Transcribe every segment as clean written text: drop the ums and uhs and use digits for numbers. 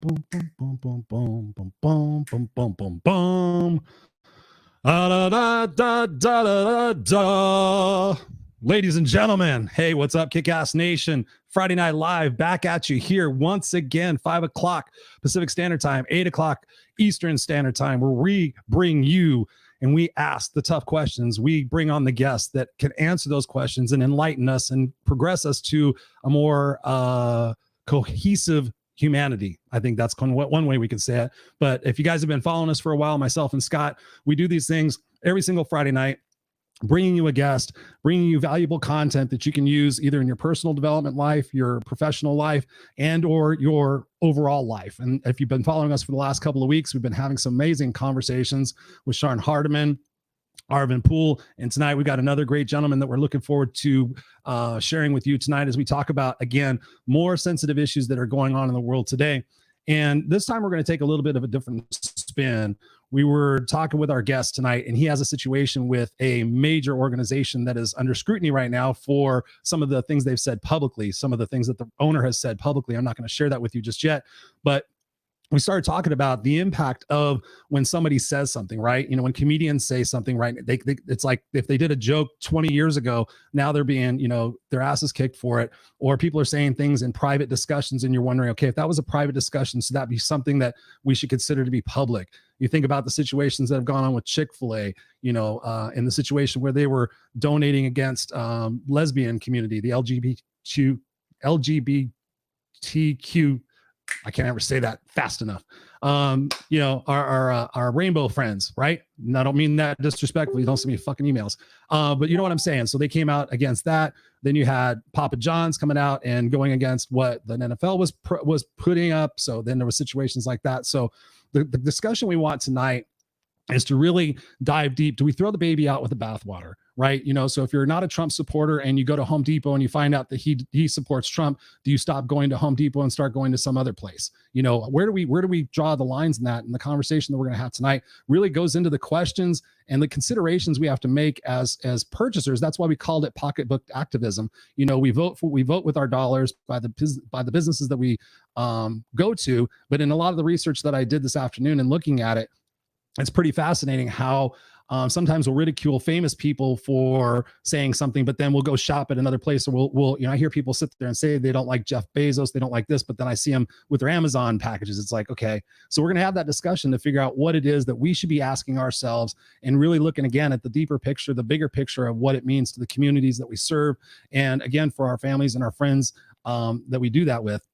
boom, boom, boom, boom, boom, boom, boom, boom, boom, boom, boom. Da, da, da, da, da, da. Ladies and gentlemen, hey, what's up, Kick-Ass Nation? Friday Night Live, back at you here once again, 5 o'clock Pacific Standard Time, 8 o'clock Eastern Standard Time, where we bring you and we ask the tough questions. We bring on the guests that can answer those questions and enlighten us and progress us to a more cohesive humanity. I think that's one way we could say it. But if you guys have been following us for a while, myself and Scott, we do these things every single Friday night, bringing you a guest, bringing you valuable content that you can use either in your personal development life, your professional life, and or your overall life. And if you've been following us for the last couple of weeks, we've been having some amazing conversations with Sharon Hardiman, Arvin Poole, and tonight we've got another great gentleman that we're looking forward to sharing with you tonight as we talk about, again, more sensitive issues that are going on in the world today. And this time we're going to take a little bit of a different spin. We were talking with our guest tonight, and he has a situation with a major organization that is under scrutiny right now for some of the things they've said publicly, some of the things that the owner has said publicly. I'm not going to share that with you just yet, but we started talking about the impact of when somebody says something, right? You know, when comedians say something, right? It's like if they did a joke 20 years ago, now they're being, you know, their asses kicked for it. Or people are saying things in private discussions and you're wondering, okay, if that was a private discussion, so that'd be something that we should consider to be public. You think about the situations that have gone on with Chick Filet, you know, in the situation where they were donating against lesbian community, the LGBTQ. I can't ever say that fast enough. You know, our rainbow friends, right? And I don't mean that disrespectfully. Don't send me fucking emails. But you know what I'm saying? So they came out against that. Then you had Papa John's coming out and going against what the NFL was putting up. So then there were situations like that. So the discussion we want tonight is to really dive deep. Do we throw the baby out with the bathwater, right? You know, so if you're not a Trump supporter and you go to Home Depot and you find out that he supports Trump, do you stop going to Home Depot and start going to some other place? You know, where do we draw the lines in that? And the conversation that we're going to have tonight really goes into the questions and the considerations we have to make as purchasers. That's why we called it Pocketbook Activism. You know, we vote with our dollars by the businesses that we go to. But in a lot of the research that I did this afternoon and looking at it, it's pretty fascinating how sometimes we'll ridicule famous people for saying something, but then we'll go shop at another place. Or we'll, you know, I hear people sit there and say they don't like Jeff Bezos, they don't like this, but then I see them with their Amazon packages. It's like, okay, so we're going to have that discussion to figure out what it is that we should be asking ourselves and really looking again at the deeper picture, the bigger picture of what it means to the communities that we serve. And again, for our families and our friends that we do that with.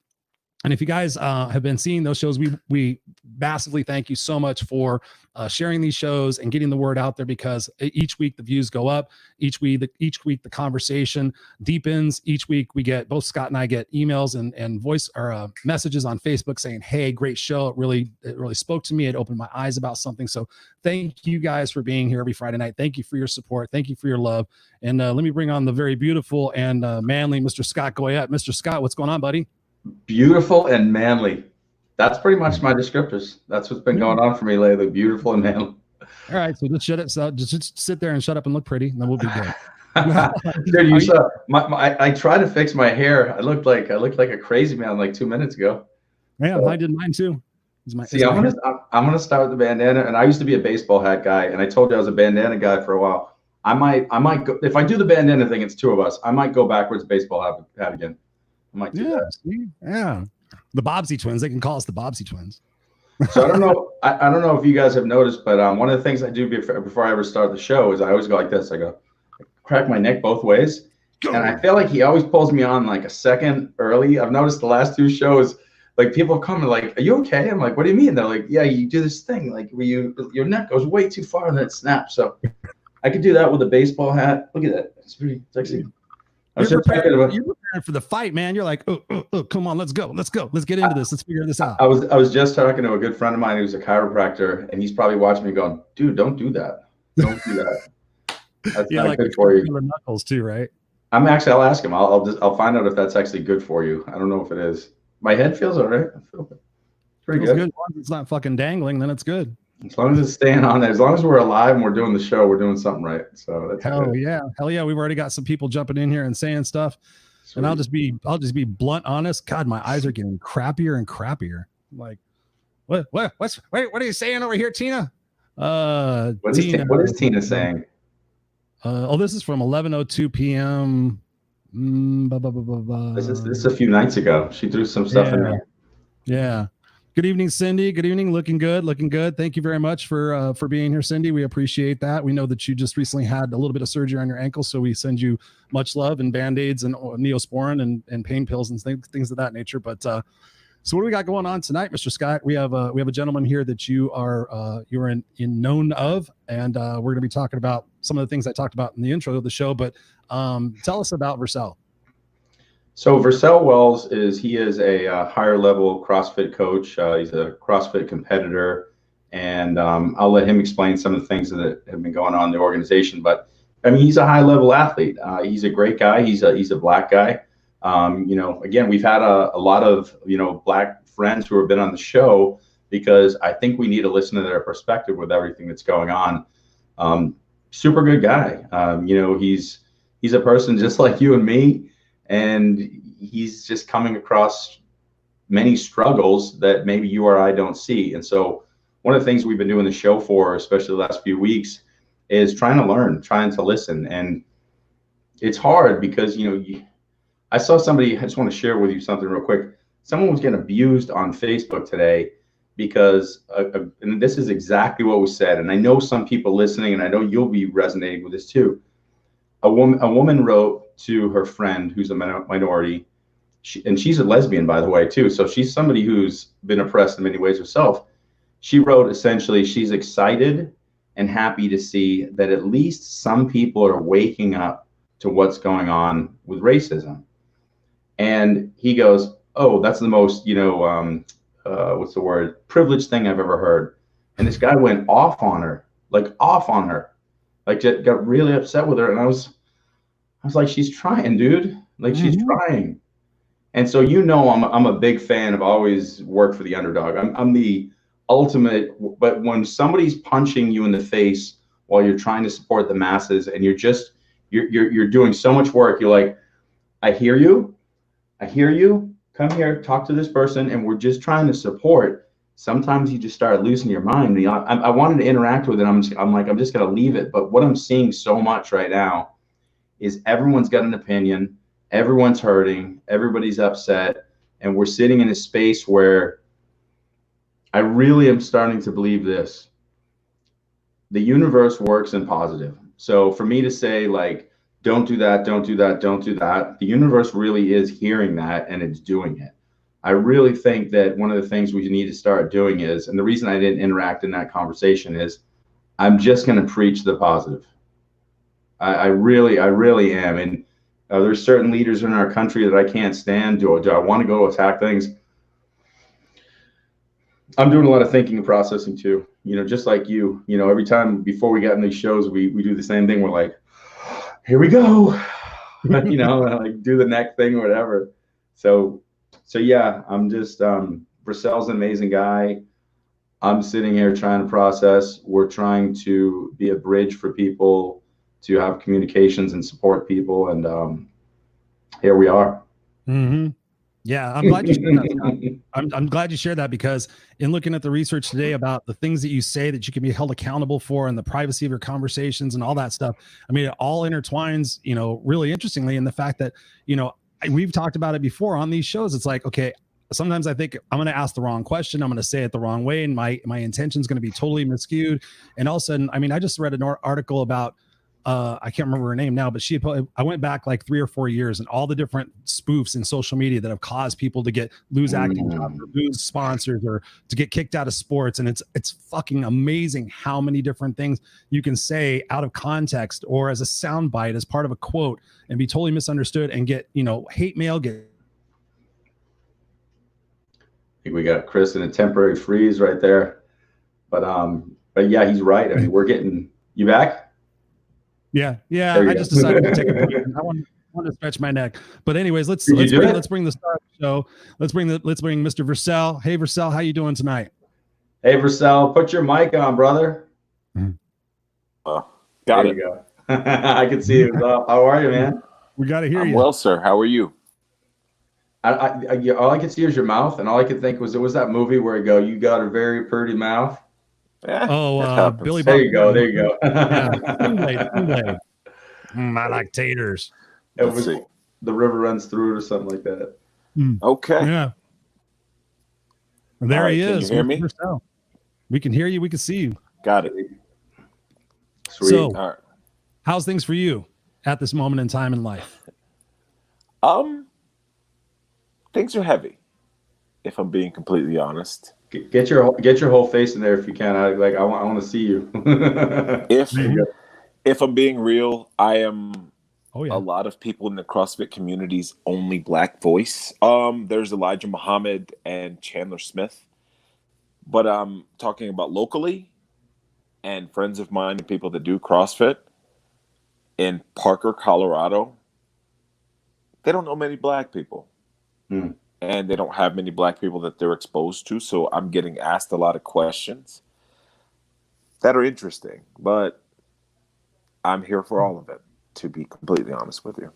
And if you guys have been seeing those shows, we massively thank you so much for sharing these shows and getting the word out there, because each week the views go up. Each week the conversation deepens. Each week we get, both Scott and I get emails and voice or messages on Facebook saying, hey, great show. It really spoke to me. It opened my eyes about something. So thank you guys for being here every Friday night. Thank you for your support. Thank you for your love. And let me bring on the very beautiful and manly Mr. Scott Goyette. Mr. Scott, what's going on, buddy? Beautiful and manly. That's pretty much my descriptors. That's what's been going on for me lately. Beautiful and manly. All right, so just sit there and shut up and look pretty, and then we'll be good. Dude, you saw I tried to fix my hair. I looked like a crazy man like 2 minutes ago. Yeah, I did mine too. I'm gonna start with the bandana. And I used to be a baseball hat guy, and I told you I was a bandana guy for a while. I might go, if I do the bandana thing. It's two of us. I might go backwards baseball hat again. I might do that. Yeah, the Bobbsey twins. They can call us the Bobbsey twins. So I don't know. I don't know if you guys have noticed, but one of the things I do before I ever start the show is I always go like this. I crack my neck both ways, and I feel like he always pulls me on like a second early. I've noticed the last two shows, like people come and like, "Are you okay?" I'm like, "What do you mean?" They're like, "Yeah, you do this thing like where your neck goes way too far and then it snaps." So I could do that with a baseball hat. Look at that. It's pretty sexy. You're preparing for the fight, man. You're like, oh, come on, let's go. Let's get into this. Let's figure this out. I was just talking to a good friend of mine who's a chiropractor, and he's probably watching me going, dude, don't do that. Don't do that. That's not good for you. Knuckles too, right? I'll ask him. I'll find out if that's actually good for you. I don't know if it is. My head feels all right. I feel pretty good. As long as it's not fucking dangling, then it's good. As long as it's staying on there, as long as we're alive and we're doing the show, we're doing something right. So that's hell yeah. We've already got some people jumping in here and saying stuff. Sweet. And I'll just be blunt honest. God, my eyes are getting crappier and crappier. I'm like, what are you saying over here, Tina? What is Tina saying? This is from 11:02 p.m. This is a few nights ago. She threw some stuff in there. Yeah. Good evening, Cindy. Good evening. Looking good. Thank you very much for being here, Cindy. We appreciate that. We know that you just recently had a little bit of surgery on your ankle, so we send you much love and Band-Aids and Neosporin and pain pills and things of that nature. But so what do we got going on tonight, Mr. Scott? We have a gentleman here that you're in known of, and we're going to be talking about some of the things I talked about in the intro of the show. But tell us about Versell. So Versell Wells is a higher level CrossFit coach. He's a CrossFit competitor, and I'll let him explain some of the things that have been going on in the organization. But I mean, he's a high level athlete. He's a great guy. He's a black guy. Again, we've had a lot of black friends who have been on the show because I think we need to listen to their perspective with everything that's going on. Super good guy. He's a person just like you and me. And he's just coming across many struggles that maybe you or I don't see. And so one of the things we've been doing the show for, especially the last few weeks, is trying to learn, trying to listen. And it's hard because, I saw somebody, I just want to share with you something real quick. Someone was getting abused on Facebook today because, and this is exactly what was said. And I know some people listening, and I know you'll be resonating with this too. A woman wrote to her friend who's a minority, and she's a lesbian, by the way, too. So she's somebody who's been oppressed in many ways herself. She wrote essentially, she's excited and happy to see that at least some people are waking up to what's going on with racism. And he goes, oh, that's the most, what's the word, privileged thing I've ever heard. And this guy went off on her, like got really upset with her. And I was like, she's trying, dude. Like, she's trying. And so, I'm a big fan of always work for the underdog. I'm the ultimate, but when somebody's punching you in the face while you're trying to support the masses and you're doing so much work, you're like, I hear you. Come here, talk to this person, and we're just trying to support. Sometimes you just start losing your mind. I wanted to interact with it. I'm just going to leave it. But what I'm seeing so much right now is everyone's got an opinion, everyone's hurting, everybody's upset, and we're sitting in a space where I really am starting to believe this. The universe works in positive. So for me to say, like, don't do that, don't do that, don't do that, the universe really is hearing that and it's doing it. I really think that one of the things we need to start doing is, and the reason I didn't interact in that conversation is, I'm just going to preach the positive. I really am. And there's certain leaders in our country that I can't stand. Do I want to go attack things? I'm doing a lot of thinking and processing too, just like you. Every time before we get in these shows, we do the same thing. We're like, here we go, like do the neck thing or whatever. So yeah, I'm just, Versell's an amazing guy. I'm sitting here trying to process. We're trying to be a bridge for people to have communications and support people. And here we are. Mm-hmm. Yeah, I'm glad you shared that. I'm glad you shared that, because in looking at the research today about the things that you say that you can be held accountable for and the privacy of your conversations and all that stuff, I mean, it all intertwines, really interestingly, in the fact that, we've talked about it before on these shows. It's like, okay, sometimes I think I'm going to ask the wrong question. I'm going to say it the wrong way, and my intention is going to be totally miscued. And all of a sudden, I mean, I just read an article about, I can't remember her name now, but I went back like 3 or 4 years, and all the different spoofs in social media that have caused people to lose acting jobs, or lose sponsors, or to get kicked out of sports. And it's fucking amazing how many different things you can say out of context or as a soundbite, as part of a quote, and be totally misunderstood and get, hate mail. I think we got Chris in a temporary freeze right there, but yeah, he's right. I mean, we're getting you back. Yeah. I just decided to take a break. I want to stretch my neck. But anyways, let's bring the star of the show. Let's bring Mr. Versell. Hey, Versell, how you doing tonight? Hey, Versell, put your mic on, brother. Got there it. You go. I can see it. How are you, man? We got to hear you. Well, sir. How are you? All I could see was your mouth, and all I could think was, it was that movie where you go, "You got a very pretty mouth." Oh, It happens. Billy There Bob you go. Thornton. There you go. Yeah, Kool-Aid. I like taters. It Let's was see. The river runs through it or something like that. Okay. Yeah. There All right, he can is. you hear me? Versell. We can hear you. We can see you. Got it. Sweet. So, All right. how's things for you at this moment in time in life? Things are heavy, if I'm being completely honest. Get your whole face in there if you can. I want to see you. If I'm being real, I am Oh yeah. a lot of people in the CrossFit community's only black voice. There's Elijah Muhammad and Chandler Smith, but I'm talking about locally and friends of mine and people that do CrossFit in Parker, Colorado. They don't know many black people. And they don't have many black people that they're exposed to. So I'm getting asked a lot of questions that are interesting, but I'm here for all of it, to be completely honest with you.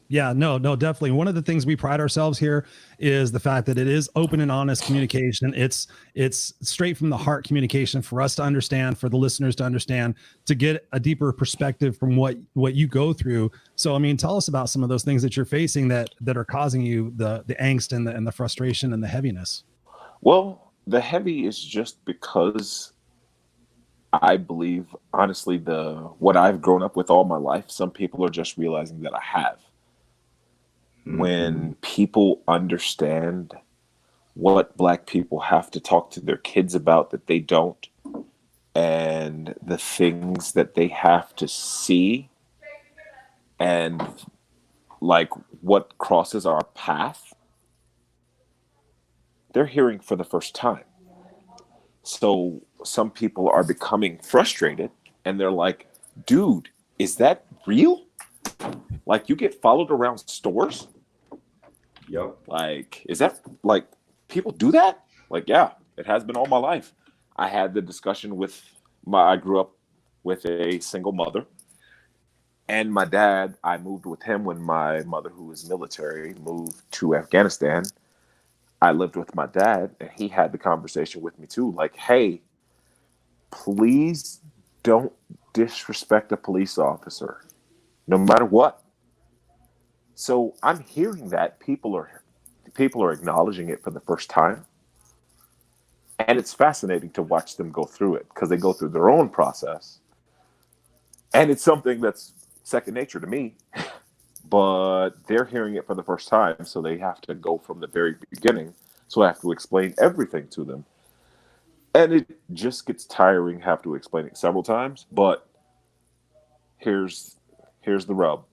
Yeah, no, definitely. One of the things we pride ourselves here is the fact that it is open and honest communication. It's straight from the heart communication for us to understand, for the listeners to understand, to get a deeper perspective from what you go through. So, I mean, tell us about some of those things that you're facing that are causing you the angst and the frustration and the heaviness. Well, the heavy is just because I believe, honestly, what I've grown up with all my life, some people are just realizing that I have. When people understand what black people have to talk to their kids about that they don't, and the things that they have to see, and like what crosses our path, they're hearing for the first time. So some people are becoming frustrated and they're like, dude, is that real? Like, you get followed around stores? Yep. Like, is that, like, people do that? Like, yeah, it has been all my life. I had the discussion I grew up with a single mother. And my dad, I moved with him when my mother, who was military, moved to Afghanistan. I lived with my dad, and he had the conversation with me too. Like, hey, please don't disrespect a police officer, no matter what. So I'm hearing that people are acknowledging it for the first time. And it's fascinating to watch them go through it because they go through their own process. And it's something that's second nature to me, but they're hearing it for the first time. So they have to go from the very beginning. So I have to explain everything to them. And it just gets tiring, have to explain it several times. But here's the rub.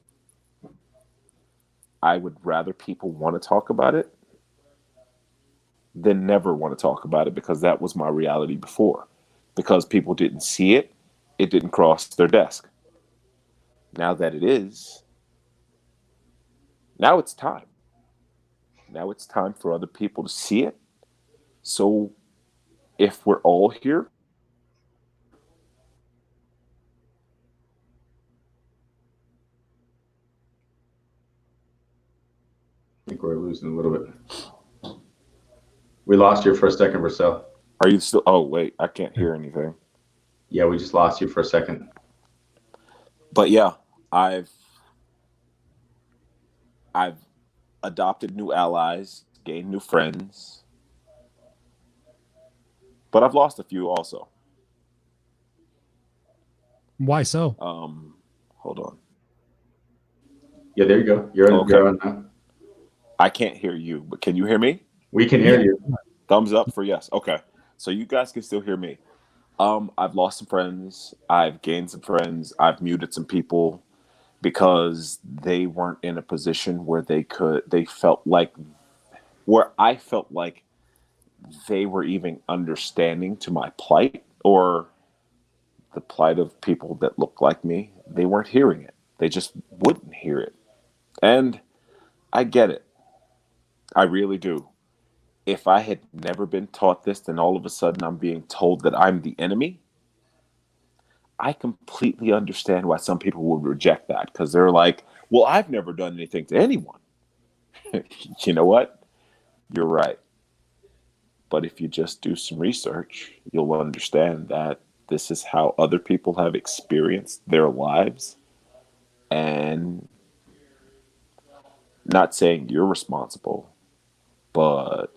I would rather people want to talk about it than never want to talk about it, because that was my reality before. Because people didn't see it, it didn't cross their desk. Now that it is, now it's time. Now it's time for other people to see it. So if we're all here, I think we're losing a little bit. We lost you for a second, Versell. are you still? Oh, wait, I can't hear anything. Yeah, we just lost you for a second. But yeah, I've adopted new allies, gained new friends, but I've lost a few also. Why so? Hold on. Yeah, there you go. You're on now. I can't hear you, but can you hear me? We can hear you. Thumbs up for yes. Okay. So you guys can still hear me. I've lost some friends. I've gained some friends. I've muted some people because they weren't in a position where I felt like they were even understanding to my plight or the plight of people that look like me. They weren't hearing it. They just wouldn't hear it. And I get it. I really do. If I had never been taught this, then all of a sudden I'm being told that I'm the enemy. I completely understand why some people would reject that, because they're like, well, I've never done anything to anyone. You know what? You're right. But if you just do some research, you'll understand that this is how other people have experienced their lives. And not saying you're responsible, but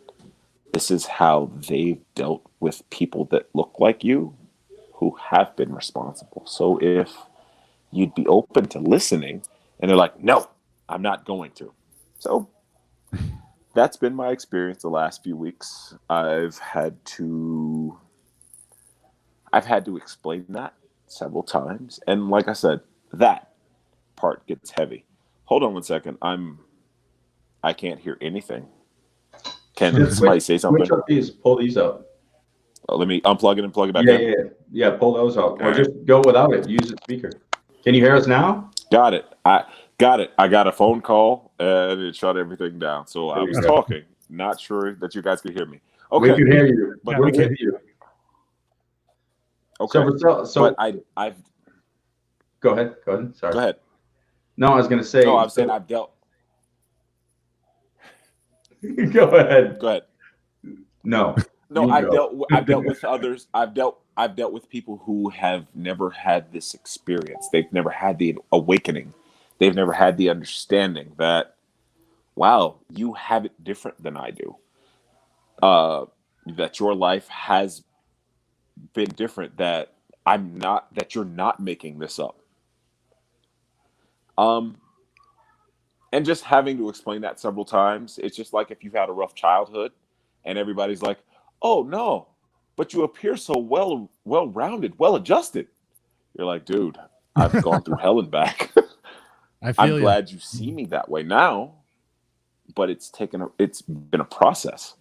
this is how they've dealt with people that look like you who have been responsible. So if you'd be open to listening, and they're like, no, I'm not going to. So that's been my experience the last few weeks. I've had to explain that several times. And like I said, that part gets heavy. Hold on one second. I can't hear anything. Can somebody say something? Switch up these, pull these up. Let me unplug it and plug it back Yeah, in. yeah. Pull those out, or All just go without it. Use the speaker. Can you hear us now? Got it. I got it. I got a phone call and it shut everything down. So I was talking, not sure that you guys could hear me. Okay, we can hear you, but we're with you. Okay, so but I've go ahead. Sorry. Go ahead. No, I was going to say. No, I've said I've dealt. Go ahead. Go ahead. No. I've dealt with others. I've dealt with people who have never had this experience. They've never had the awakening. They've never had the understanding that, wow, you have it different than I do. That your life has been different. That you're not making this up. And just having to explain that several times, it's just like if you've had a rough childhood and everybody's like, oh no, but you appear so well-rounded, well-adjusted. You're like, dude, I've gone through hell and back. I'm glad you see me that way now, but it's been a process.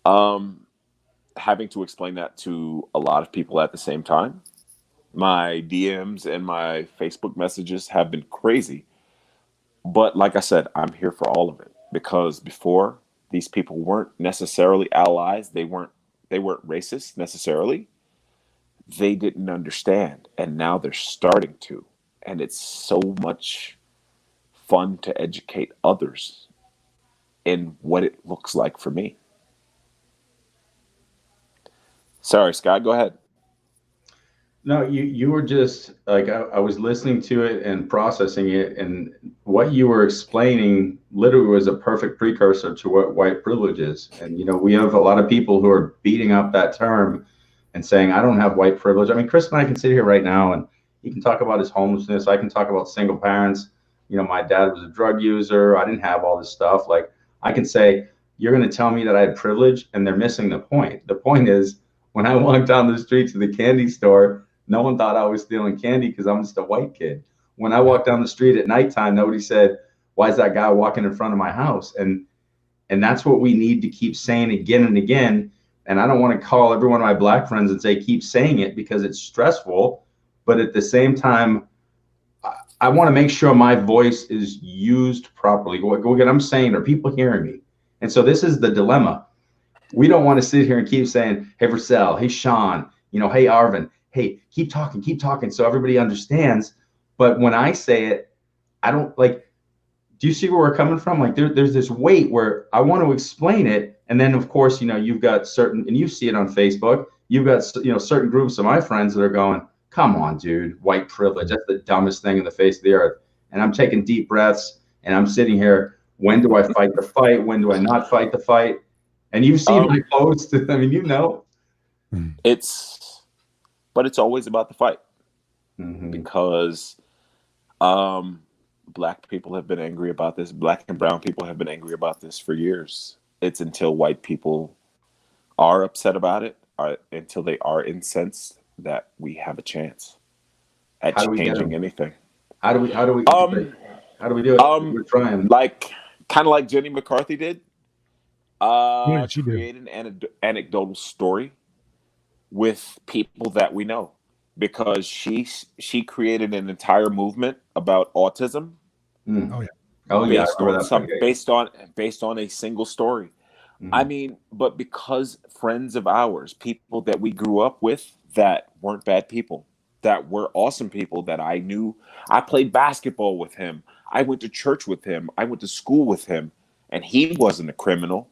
Having to explain that to a lot of people at the same time. My DMs and my Facebook messages have been crazy. But like I said, I'm here for all of it, because before, these people weren't necessarily allies. They weren't racist necessarily. They didn't understand, and now they're starting to. And it's so much fun to educate others in what it looks like for me. Sorry, Scott, go ahead. No, you were just like, I was listening to it and processing it, and what you were explaining literally was a perfect precursor to what white privilege is. And we have a lot of people who are beating up that term and saying, I don't have white privilege. I mean, Chris and I can sit here right now and he can talk about his homelessness. I can talk about single parents. My dad was a drug user. I didn't have all this stuff. Like, I can say, you're going to tell me that I had privilege, and they're missing the point. The point is, when I walked down the street to the candy store, no one thought I was stealing candy because I'm just a white kid. When I walked down the street at nighttime, nobody said, why is that guy walking in front of my house? And that's what we need to keep saying again and again. And I don't want to call every one of my black friends and say, keep saying it, because it's stressful. But at the same time, I want to make sure my voice is used properly. What I'm saying, are people hearing me? And so this is the dilemma. We don't want to sit here and keep saying, hey, Versell, hey, Sean, hey, Arvin, hey, keep talking so everybody understands. But when I say it, I don't like, do you see where we're coming from? Like there's this weight where I want to explain it. And then of course, you've got certain, and you see it on Facebook, you've got, certain groups of my friends that are going, come on, dude, white privilege. That's the dumbest thing in the face of the earth. And I'm taking deep breaths and I'm sitting here. When do I fight the fight? When do I not fight the fight? And you've seen my posts. I mean, But it's always about the fight, because black people have been angry about this. Black and brown people have been angry about this for years. It's until white people are upset about it, until they are incensed, that we have a chance at changing anything. How do we do it? We're trying. Kind of like Jenny McCarthy did. Create an anecdotal story with people that we know, because she created an entire movement about autism. Based on a single story. I mean, but because friends of ours, people that we grew up with that weren't bad people, that were awesome people that I knew, I played basketball with him, I went to church with him, I went to school with him, and he wasn't a criminal.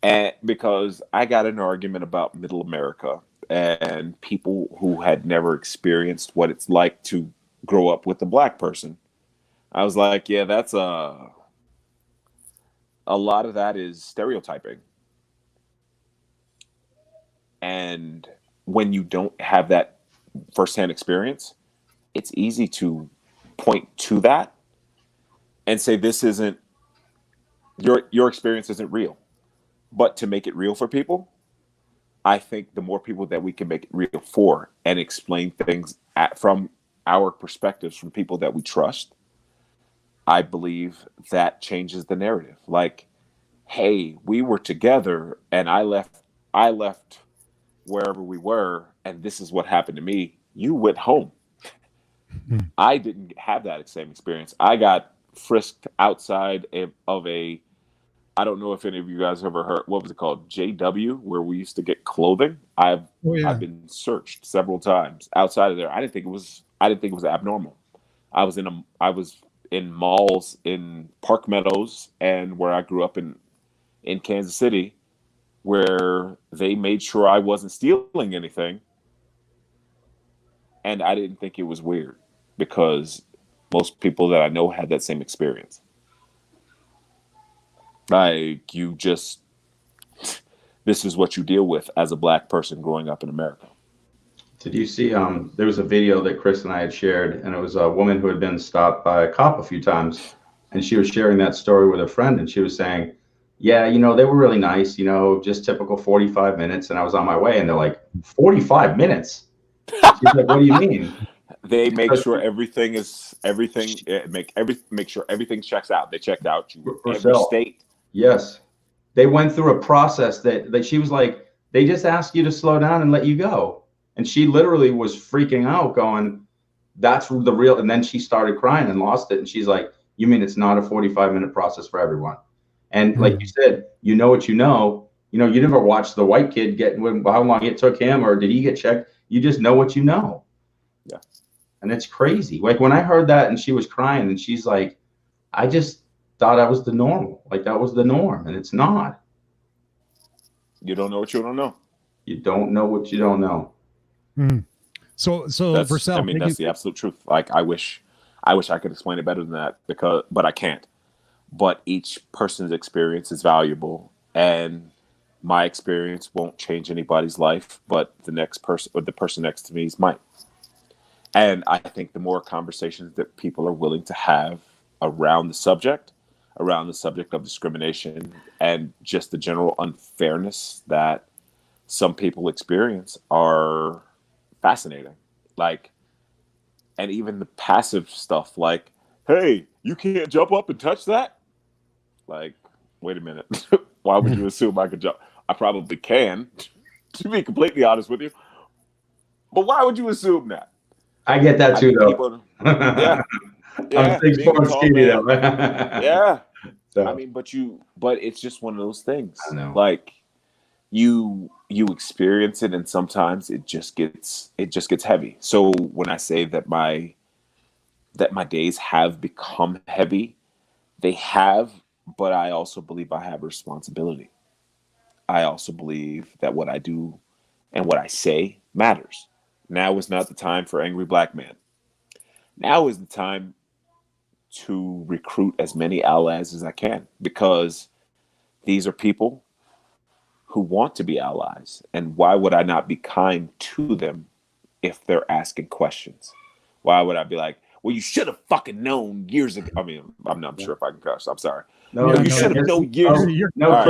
And because I got in an argument about middle America and people who had never experienced what it's like to grow up with a black person. I was like, yeah, that's a lot of that is stereotyping. And when you don't have that firsthand experience, it's easy to point to that and say this isn't your experience isn't real. But to make it real for people, I think the more people that we can make it real for and explain things from our perspectives, from people that we trust, I believe that changes the narrative. Like, hey, we were together and I left wherever we were, and this is what happened to me. You went home. I didn't have that same experience. I got frisked outside of a, I don't know if any of you guys ever heard, what was it called? JW, where we used to get clothing. I've been searched several times outside of there. I didn't think it was abnormal. I was in malls in Park Meadows and where I grew up in Kansas City, where they made sure I wasn't stealing anything. And I didn't think it was weird because most people that I know had that same experience. Like, this is what you deal with as a black person growing up in America. Did you see, there was a video that Chris and I had shared, and it was a woman who had been stopped by a cop a few times, and she was sharing that story with a friend, and she was saying, yeah, they were really nice, just typical 45 minutes, and I was on my way, and they're like, 45 minutes? She's like, what do you mean? They make sure make sure everything checks out. They checked out every state. Yes. They went through a process that she was like, they just ask you to slow down and let you go. And she literally was freaking out going, that's the real. And then she started crying and lost it. And she's like, you mean it's not a 45-minute process for everyone? And like you said, what you know. You never watched the white kid how long it took him, or did he get checked? You just know what you know. Yeah. And it's crazy. Like when I heard that and she was crying and she's like, I just thought I was the normal. Like that was the norm, and it's not. You don't know what you don't know. You don't know what you don't know. Mm. So Versell, that's the absolute truth. Like I wish I could explain it better than that but I can't. But each person's experience is valuable, and my experience won't change anybody's life, but the next person or the person next to me might. And I think the more conversations that people are willing to have around the subject of discrimination and just the general unfairness that some people experience are fascinating. Like, and even the passive stuff like, hey, you can't jump up and touch that? Like, wait a minute. Why would you assume I could jump? I probably can, to be completely honest with you. But why would you assume that? I get that too, though. Yeah. I'm 6'4" skinny, though. Yeah. So. I mean, but it's just one of those things. I know. Like you experience it, and sometimes it just gets heavy. So when I say that my days have become heavy, they have, but I also believe I have a responsibility. I also believe that what I do and what I say matters. Now is not the time for angry black men. Now is the time to recruit as many allies as I can, because these are people who want to be allies. And why would I not be kind to them if they're asking questions? Why would I be like, well, you should have fucking known years ago. I mean, I'm not sure if I can cuss. I'm sorry. No, you should have known years. No,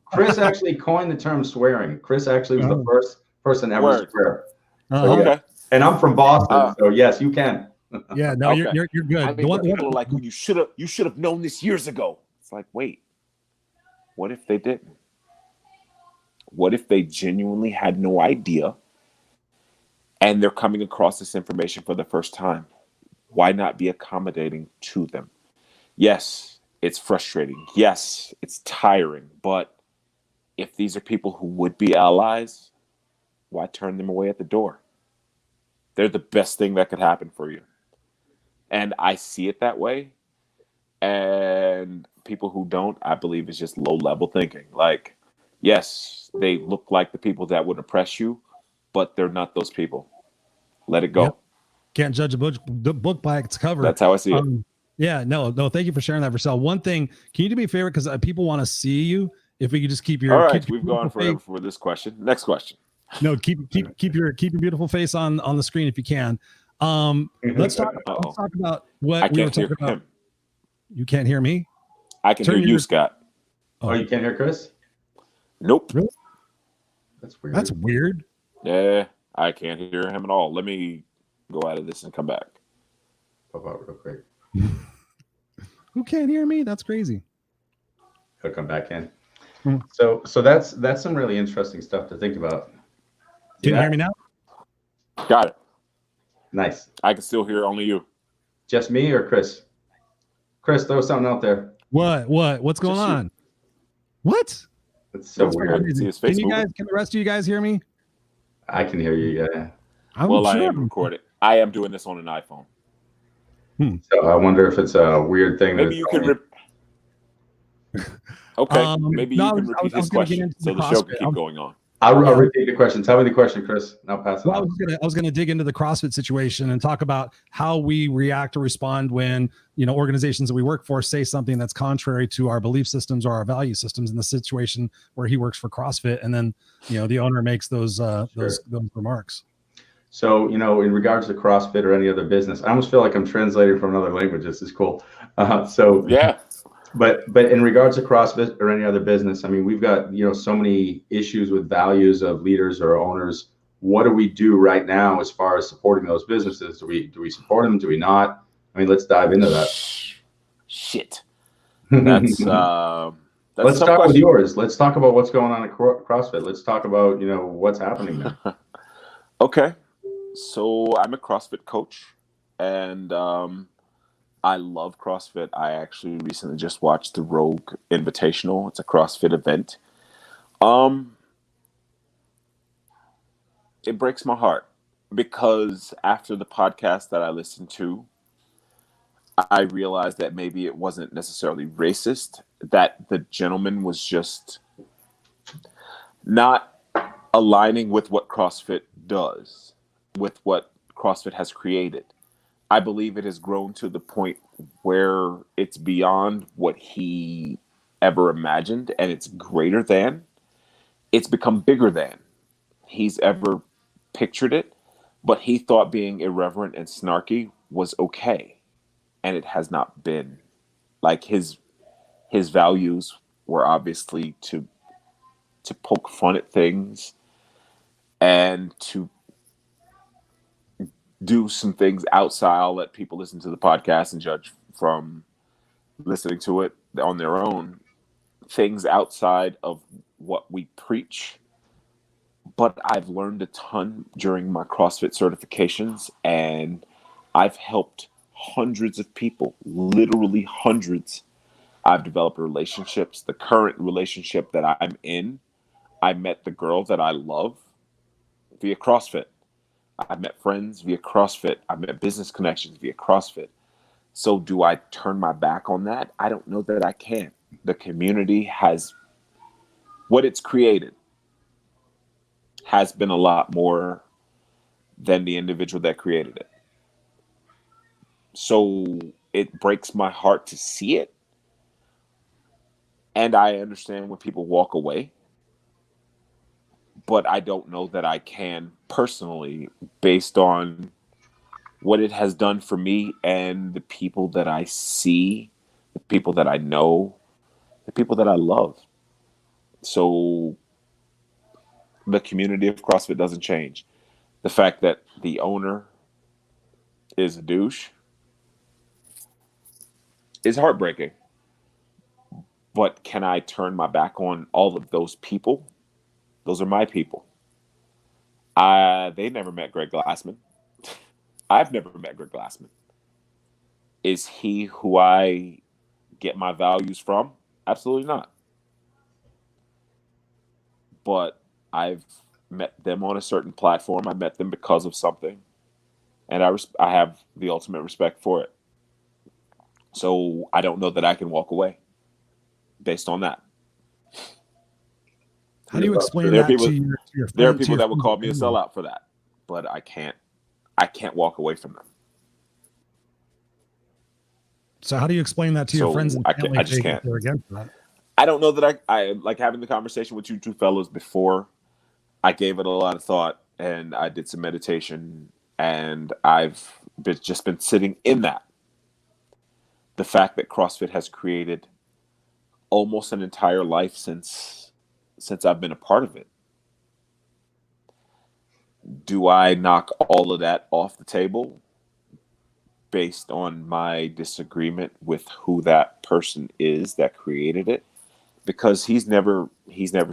Chris actually coined the term swearing. Chris actually was the first person ever to swear. So, yeah. Okay. And I'm from Boston, so yes, you can. Yeah, no, okay. you're good. I mean, people are like, well, you should have known this years ago. It's like, wait, what if they didn't? What if they genuinely had no idea and they're coming across this information for the first time? Why not be accommodating to them? Yes, it's frustrating. Yes, it's tiring. But if these are people who would be allies, why turn them away at the door? They're the best thing that could happen for you. And I see it that way. And people who don't, I believe, is just low level thinking. Like, yes, they look like the people that would oppress you, but they're not those people. Let it go. Yep. Can't judge a book by its cover. That's how I see it. Yeah, no. Thank you for sharing that, Versell. One thing, can you do me a favor? Because people want to see you. If we could just keep your, all right, we've gone forever for this question. Next question. No, keep your beautiful face on the screen if you can. Let's talk about what we were talking about. Him. You can't hear me? I can hear you, Scott. Oh, you can't hear Chris? Nope. Really? That's weird. That's weird. Yeah, I can't hear him at all. Let me go out of this and come back. Pop out real quick. Who can't hear me? That's crazy. He'll come back in. So that's some really interesting stuff to think about. Can you hear me now? Got it. Nice. I can still hear only you. Just me or Chris? Chris, throw something out there. What's going on? What? It's so weird. See his face can the rest of you guys hear me? I can hear you, yeah. I am recording. I am doing this on an iPhone. So I wonder if it's a weird thing. Maybe you can okay, maybe you can repeat his question so the show can keep going on. I'll repeat the question. Tell me the question, Chris. And I'll pass it on. I was gonna dig into the CrossFit situation and talk about how we react or respond when organizations that we work for say something that's contrary to our belief systems or our value systems. In the situation where he works for CrossFit, and then the owner makes those remarks. So in regards to CrossFit or any other business, I almost feel like I'm translating from another language. This is cool. Yeah. But in regards to CrossFit or any other business, I mean, we've got, so many issues with values of leaders or owners. What do we do right now as far as supporting those businesses? Do we support them? Do we not? I mean, let's dive into that. Shit. That's let's start with yours. Let's talk about what's going on at CrossFit. Let's talk about, what's happening there. Okay. So I'm a CrossFit coach, and I love CrossFit. I actually recently just watched the Rogue Invitational. It's a CrossFit event. It breaks my heart because after the podcast that I listened to, I realized that maybe it wasn't necessarily racist, that the gentleman was just not aligning with what CrossFit does, with what CrossFit has created. I believe it has grown to the point where it's beyond what he ever imagined, and it's greater than. It's become bigger than he's ever pictured it, but he thought being irreverent and snarky was okay, and it has not been. Like his values were obviously to poke fun at things and to do some things outside. I'll let people listen to the podcast and judge from listening to it on their own. Things outside of what we preach. But I've learned a ton during my CrossFit certifications, and I've helped hundreds of people, literally hundreds. I've developed relationships. The current relationship that I'm in, I met the girl that I love via CrossFit. I met friends via CrossFit. I met business connections via CrossFit. So do I turn my back on that? I don't know that I can. The community has, what it's created has been a lot more than the individual that created it. So it breaks my heart to see it. And I understand when people walk away. But I don't know that I can personally, based on what it has done for me and the people that I see, the people that I know, the people that I love. So the community of CrossFit doesn't change. The fact that the owner is a douche is heartbreaking. But can I turn my back on all of those people? Those are my people. They never met Greg Glassman. I've never met Greg Glassman. Is he who I get my values from? Absolutely not. But I've met them on a certain platform. I met them because of something. And I have the ultimate respect for it. So I don't know that I can walk away based on that. How do you explain There are that people, to your friends? there are people that will call me a sellout for that, but I can't walk away from them. So how do you explain that to your friends and family? I just can't. They're against that? I don't know that I like having the conversation with you two fellows before. I gave it a lot of thought, and I did some meditation, and I've just been sitting in that. The fact that CrossFit has created almost an entire life since I've been a part of it. Do I knock all of that off the table based on my disagreement with who that person is that created it? Because he's never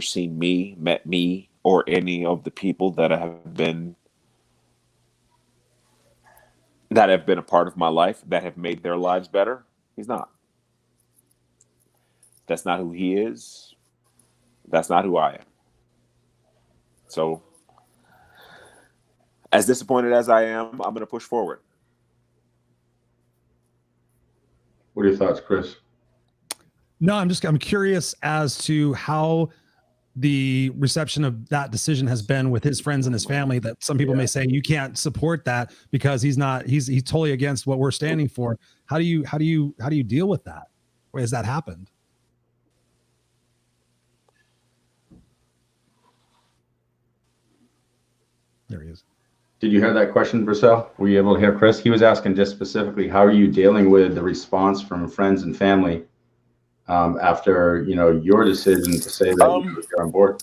seen me, met me, or any of the people that have been a part of my life that have made their lives better. He's not. That's not who he is. That's not who I am. So, as disappointed as I am, I'm going to push forward. What are your thoughts, Chris? No, I'm curious as to how the reception of that decision has been with his friends and his family. That some people may say you can't support that because he's totally against what we're standing for. How do you deal with that? Or has that happened? There he is. Did you hear that question, Versell? Were you able to hear Chris? He was asking just specifically, how are you dealing with the response from friends and family after your decision to say that you're on board?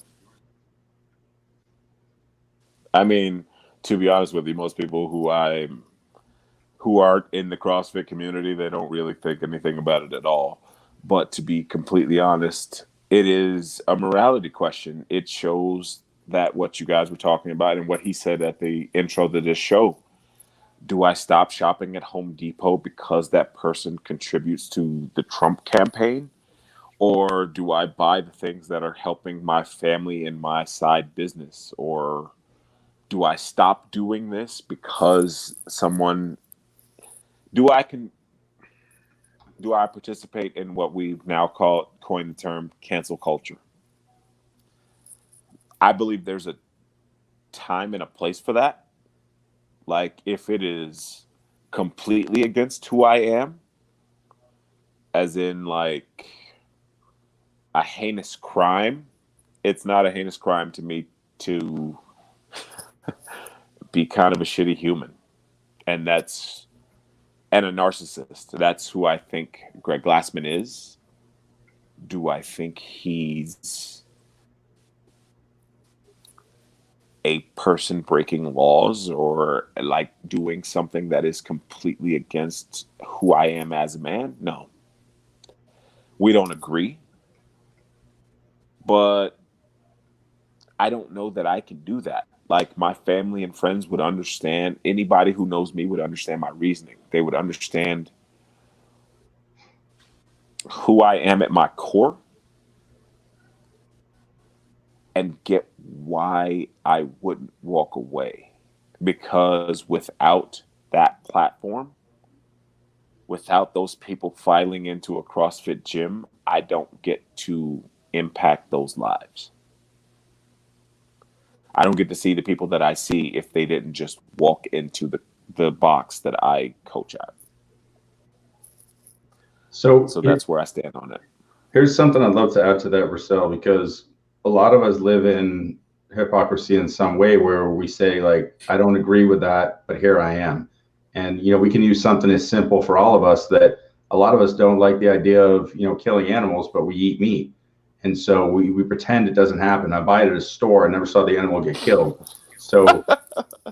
I mean, to be honest with you, most people who are in the CrossFit community, they don't really think anything about it at all. But to be completely honest, it is a morality question. It shows that what you guys were talking about and what he said at the intro to this show. Do I stop shopping at Home Depot because that person contributes to the Trump campaign? Or do I buy the things that are helping my family and my side business? Or do I stop doing this because do I participate in what we've now coined the term cancel culture? I believe there's a time and a place for that. Like, if it is completely against who I am, as in like a heinous crime, it's not a heinous crime to me to be kind of a shitty human. And a narcissist. That's who I think Greg Glassman is. Do I think he's a person breaking laws or like doing something that is completely against who I am as a man? No. We don't agree. But I don't know that I can do that. Like, my family and friends would understand. Anybody who knows me would understand my reasoning. They would understand who I am at my core and get why I wouldn't walk away. Because without that platform, without those people filing into a CrossFit gym, I don't get to impact those lives. I don't get to see the people that I see if they didn't just walk into the box that I coach at. So that's where I stand on it. Here's something I'd love to add to that, Versell, because a lot of us live in hypocrisy in some way where we say, like, I don't agree with that, but here I am. And, we can use something as simple for all of us that a lot of us don't like the idea of, killing animals, but we eat meat. And so we pretend it doesn't happen. I buy it at a store. I never saw the animal get killed. So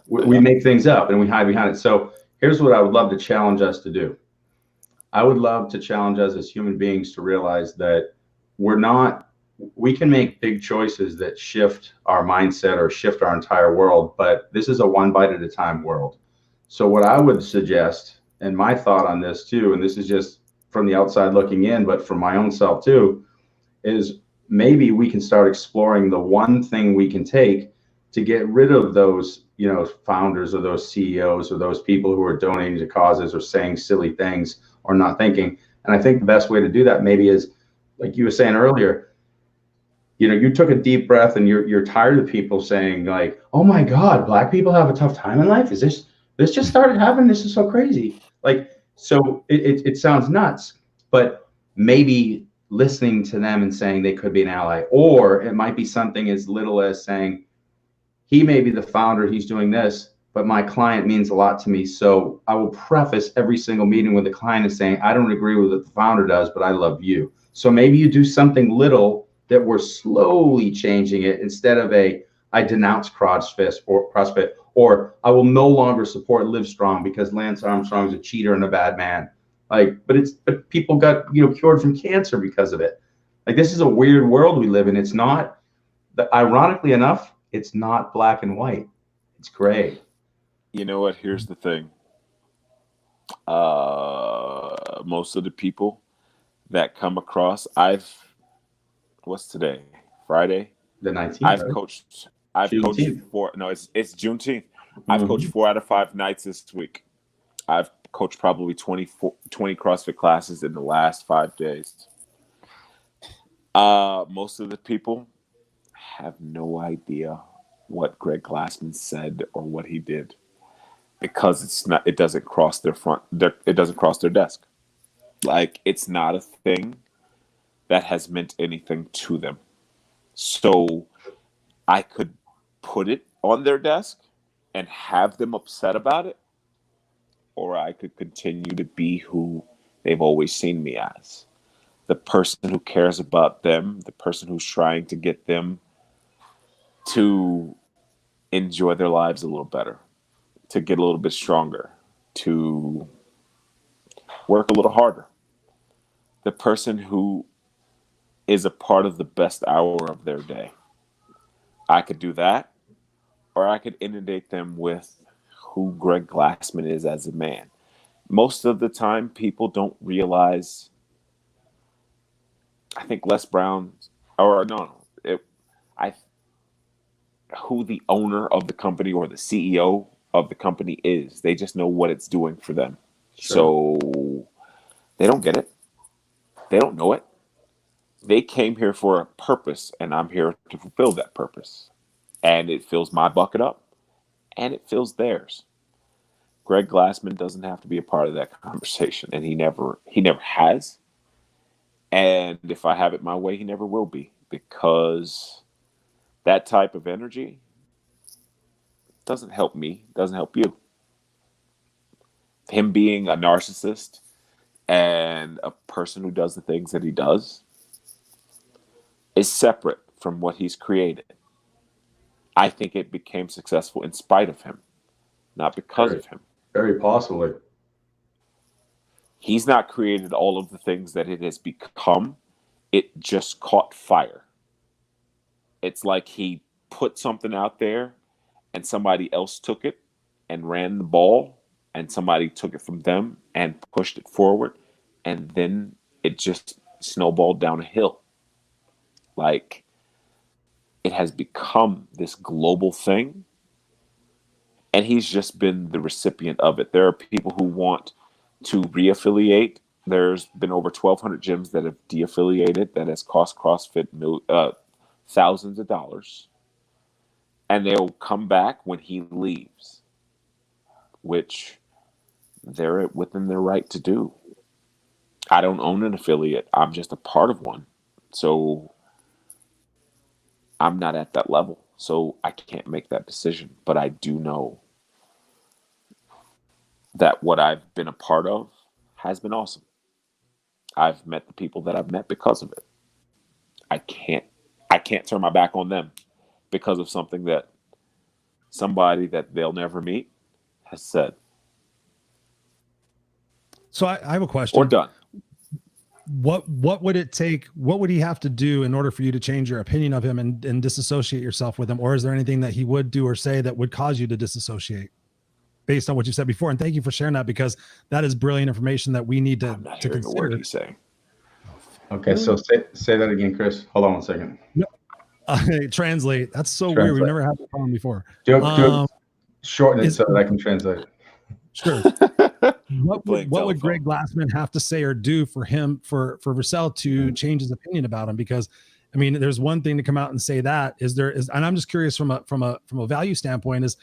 we make things up and we hide behind it. So here's what I would love to challenge us to do. I would love to challenge us as human beings to realize that we can make big choices that shift our mindset or shift our entire world, but this is a one bite at a time world. So what I would suggest, and my thought on this too, and this is just from the outside looking in, but from my own self too, is maybe we can start exploring the one thing we can take to get rid of those, founders or those CEOs or those people who are donating to causes or saying silly things or not thinking. And I think the best way to do that maybe is, like you were saying earlier, you know, you took a deep breath and you're tired of people saying like, oh my God, Black people have a tough time in life. Is this just started happening? This is so crazy. Like, so it sounds nuts, but maybe listening to them and saying they could be an ally, or it might be something as little as saying, he may be the founder, he's doing this, but my client means a lot to me. So I will preface every single meeting with the client as saying, I don't agree with what the founder does, but I love you. So maybe you do something little that we're slowly changing it, instead of I denounce CrossFit, or I will no longer support Livestrong because Lance Armstrong's a cheater and a bad man. Like, but people got, you know, cured from cancer because of it. Like, this is a weird world we live in. It's not, ironically enough, it's not black and white. It's gray. You know what? Here's the thing. Most of the people that come across, what's today? Friday? The 19th. I've coached four. No, it's Juneteenth. I've coached 4 out of 5 nights this week. I've coached probably 20 CrossFit classes in the last 5 days. Most of the people have no idea what Greg Glassman said or what he did, because it doesn't cross their desk. Like, it's not a thing that has meant anything to them. So I could put it on their desk and have them upset about it, or I could continue to be who they've always seen me as. The person who cares about them, the person who's trying to get them to enjoy their lives a little better, to get a little bit stronger, to work a little harder. The person who is a part of the best hour of their day. I could do that, or I could inundate them with who Greg Glassman is as a man. Most of the time, people don't realize, I think Les Brown, who the owner of the company or the CEO of the company is. They just know what it's doing for them. Sure. So they don't get it. They don't know it. They came here for a purpose, and I'm here to fulfill that purpose. And it fills my bucket up, and it fills theirs. Greg Glassman doesn't have to be a part of that conversation, and he never has. And if I have it my way, he never will be, because that type of energy doesn't help me, doesn't help you. Him being a narcissist and a person who does the things that he does is separate from what he's created. I think it became successful in spite of him, not because of him. Very possibly. He's not created all of the things that it has become. It just caught fire. It's like he put something out there and somebody else took it and ran the ball, and somebody took it from them and pushed it forward, and then it just snowballed down a hill. Like, it has become this global thing, and he's just been the recipient of it. There are people who want to reaffiliate. There's been over 1,200 gyms that have deaffiliated. That has cost CrossFit thousands of dollars. And they'll come back when he leaves, which they're within their right to do. I don't own an affiliate. I'm just a part of one. So I'm not at that level. So I can't make that decision. But I do know that what I've been a part of has been awesome. I've met the people that I've met because of it. I can't turn my back on them because of something that somebody that they'll never meet has said. So I have a question. Or done. What would it take? What would he have to do in order for you to change your opinion of him and disassociate yourself with him? Or is there anything that he would do or say that would cause you to dissociate based on what you said before? And thank you for sharing that, because that is brilliant information that we need to consider. A word he's saying. Okay, so say that again, Chris. Hold on 1 second. No. Translate. That's so weird. We've never had that problem before. Shorten it so that I can translate. Sure. what Playing would telephone. Greg Glassman have to say or do for Versell to change his opinion about him? Because I mean, there's one thing to come out and say that and I'm just curious from a value standpoint, is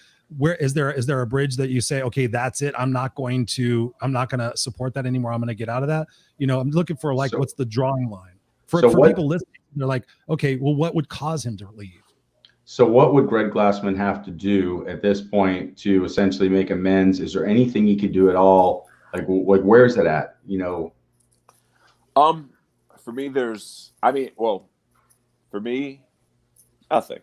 there a bridge that you say, okay, that's it, I'm not going to support that anymore, I'm going to get out of that? I'm looking for like, what's the drawing line for people listening? They're like, okay, well, what would cause him to leave? So what would Greg Glassman have to do at this point to essentially make amends? Is there anything he could do at all? Like where's it at? For me, for me, nothing,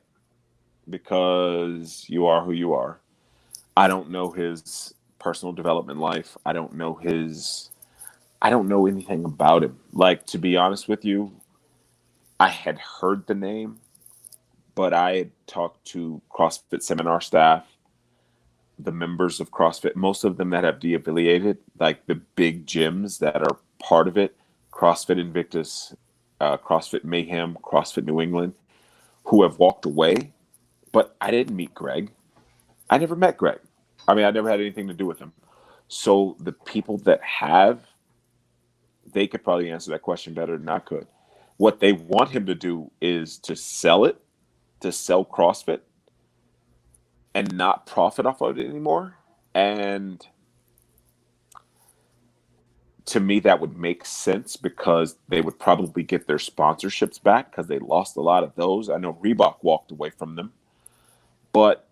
because you are who you are. I don't know his personal development life. I don't know anything about him. Like, to be honest with you, I had heard the name, but I had talked to CrossFit seminar staff, the members of CrossFit, most of them that have de-affiliated, like the big gyms that are part of it, CrossFit Invictus, CrossFit Mayhem, CrossFit New England, who have walked away. But I didn't meet Greg. I never met Greg. I mean, I never had anything to do with him. So the people that have, they could probably answer that question better than I could. What they want him to do is to sell CrossFit and not profit off of it anymore. And to me, that would make sense, because they would probably get their sponsorships back, because they lost a lot of those. I know Reebok walked away from them, but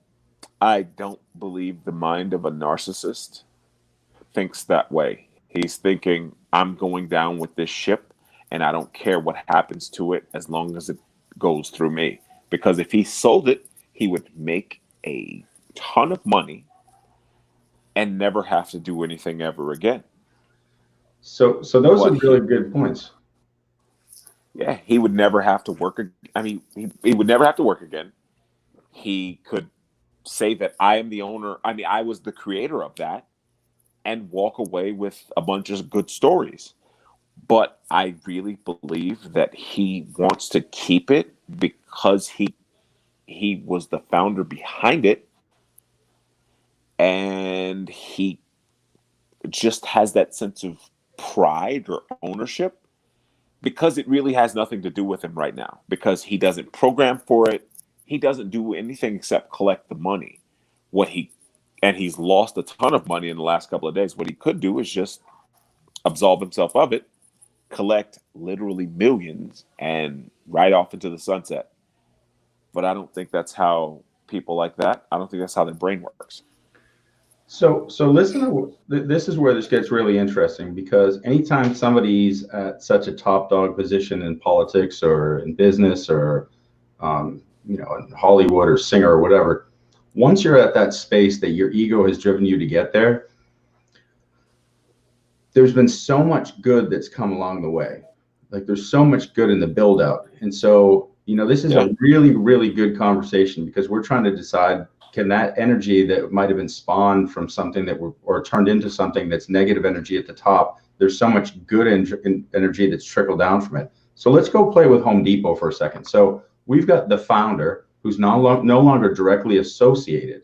I don't believe the mind of a narcissist thinks that way. He's thinking, I'm going down with this ship, and I don't care what happens to it as long as it goes through me. Because if he sold it, he would make a ton of money and never have to do anything ever again. So those are really good points. Yeah, he would never have to work. I mean, he would never have to work again. He could say that I am the owner. I mean, I was the creator of that, and walk away with a bunch of good stories. But I really believe that he wants to keep it because he was the founder behind it, and he just has that sense of pride or ownership, because it really has nothing to do with him right now, because he doesn't program for it. He doesn't do anything except collect the money. And he's lost a ton of money in the last couple of days. What he could do is just absolve himself of it, collect literally millions, and ride off into the sunset. But I don't think that's how people like that. I don't think that's how their brain works. So listen to this is where this gets really interesting, because anytime somebody's at such a top dog position in politics or in business or in Hollywood or singer or whatever, once you're at that space that your ego has driven you to get there, there's been so much good that's come along the way. Like, there's so much good in the build out. And so, this is a really, really good conversation, because we're trying to decide, can that energy that might have been spawned from something or turned into something that's negative energy at the top, there's so much good energy that's trickled down from it. So let's go play with Home Depot for a second. So we've got the founder, who's no longer directly associated.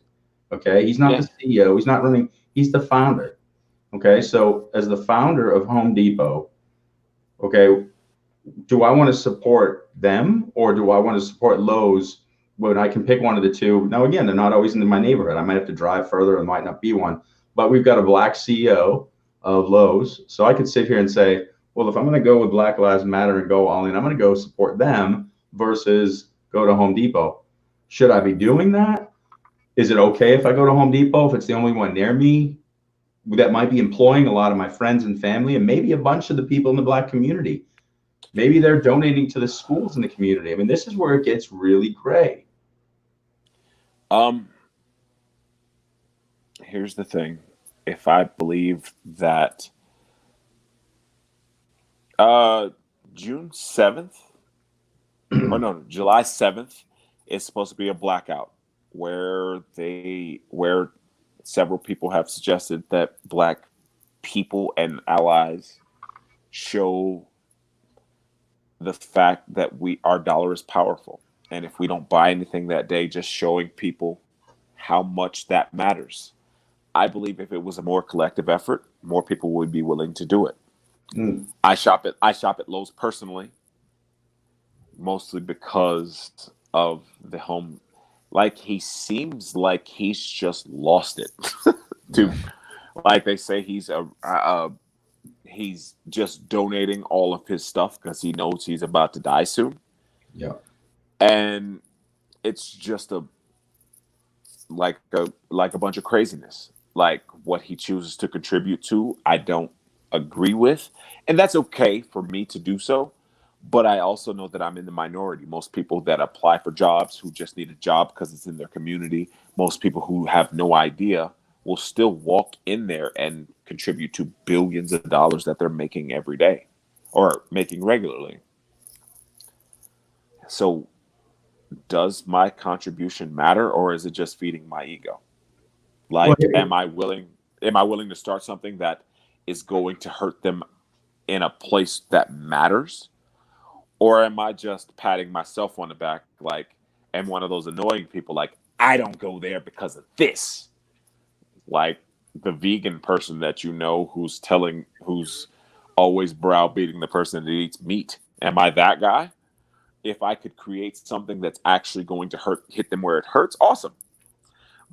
Okay. He's not the CEO. He's not running. He's the founder. Okay. So as the founder of Home Depot, okay, do I want to support them, or do I want to support Lowe's when I can pick one of the two? Now, again, they're not always in my neighborhood. I might have to drive further and might not be one, but we've got a black CEO of Lowe's. So I could sit here and say, well, if I'm going to go with Black Lives Matter and go all in, I'm going to go support them versus go to Home Depot. Should I be doing that? Is it okay if I go to Home Depot, if it's the only one near me that might be employing a lot of my friends and family, and maybe a bunch of the people in the Black community? Maybe they're donating to the schools in the community. I mean, this is where it gets really gray. Here's the thing. If I believe that July 7th is supposed to be a blackout, where several people have suggested that Black people and allies show the fact that our dollar is powerful. And if we don't buy anything that day, just showing people how much that matters. I believe if it was a more collective effort, more people would be willing to do it. Mm. I shop at Lowe's personally, mostly because of the home. Like, he seems like he's just lost it. To, like they say, he's just donating all of his stuff because he knows he's about to die soon. Yeah. And it's just a bunch of craziness. Like, what he chooses to contribute to, I don't agree with. And that's okay for me to do so. But I also know that I'm in the minority. Most people that apply for jobs who just need a job because it's in their community, most people who have no idea will still walk in there and contribute to billions of dollars that they're making every day or making regularly. So does my contribution matter, or is it just feeding my ego? Like, am I willing to start something that is going to hurt them in a place that matters? Or am I just patting myself on the back, like, I'm one of those annoying people, like, I don't go there because of this. Like the vegan person that you know who's always browbeating the person that eats meat. Am I that guy? If I could create something that's actually going to hit them where it hurts, awesome.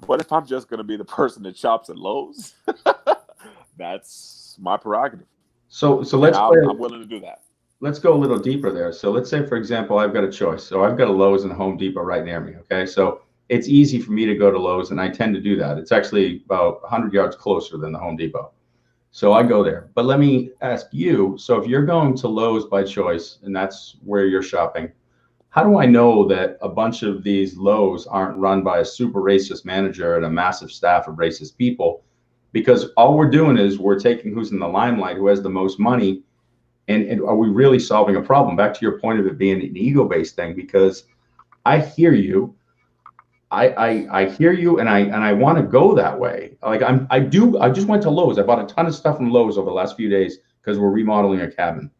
But if I'm just going to be the person that shops at Lowe's, that's my prerogative. So I'm willing to do that. Let's go a little deeper there. So let's say, for example, I've got a choice. So I've got a Lowe's and a Home Depot right near me. Okay. So it's easy for me to go to Lowe's, and I tend to do that. It's actually about 100 yards closer than the Home Depot. So I go there. But let me ask you, so if you're going to Lowe's by choice, and that's where you're shopping, how do I know that a bunch of these Lowe's aren't run by a super racist manager and a massive staff of racist people? Because all we're doing is we're taking who's in the limelight, who has the most money, and are we really solving a problem? Back to your point of it being an ego-based thing, because I hear you. I hear you, and I want to go that way. Like I just went to Lowe's. I bought a ton of stuff from Lowe's over the last few days because we're remodeling a cabin.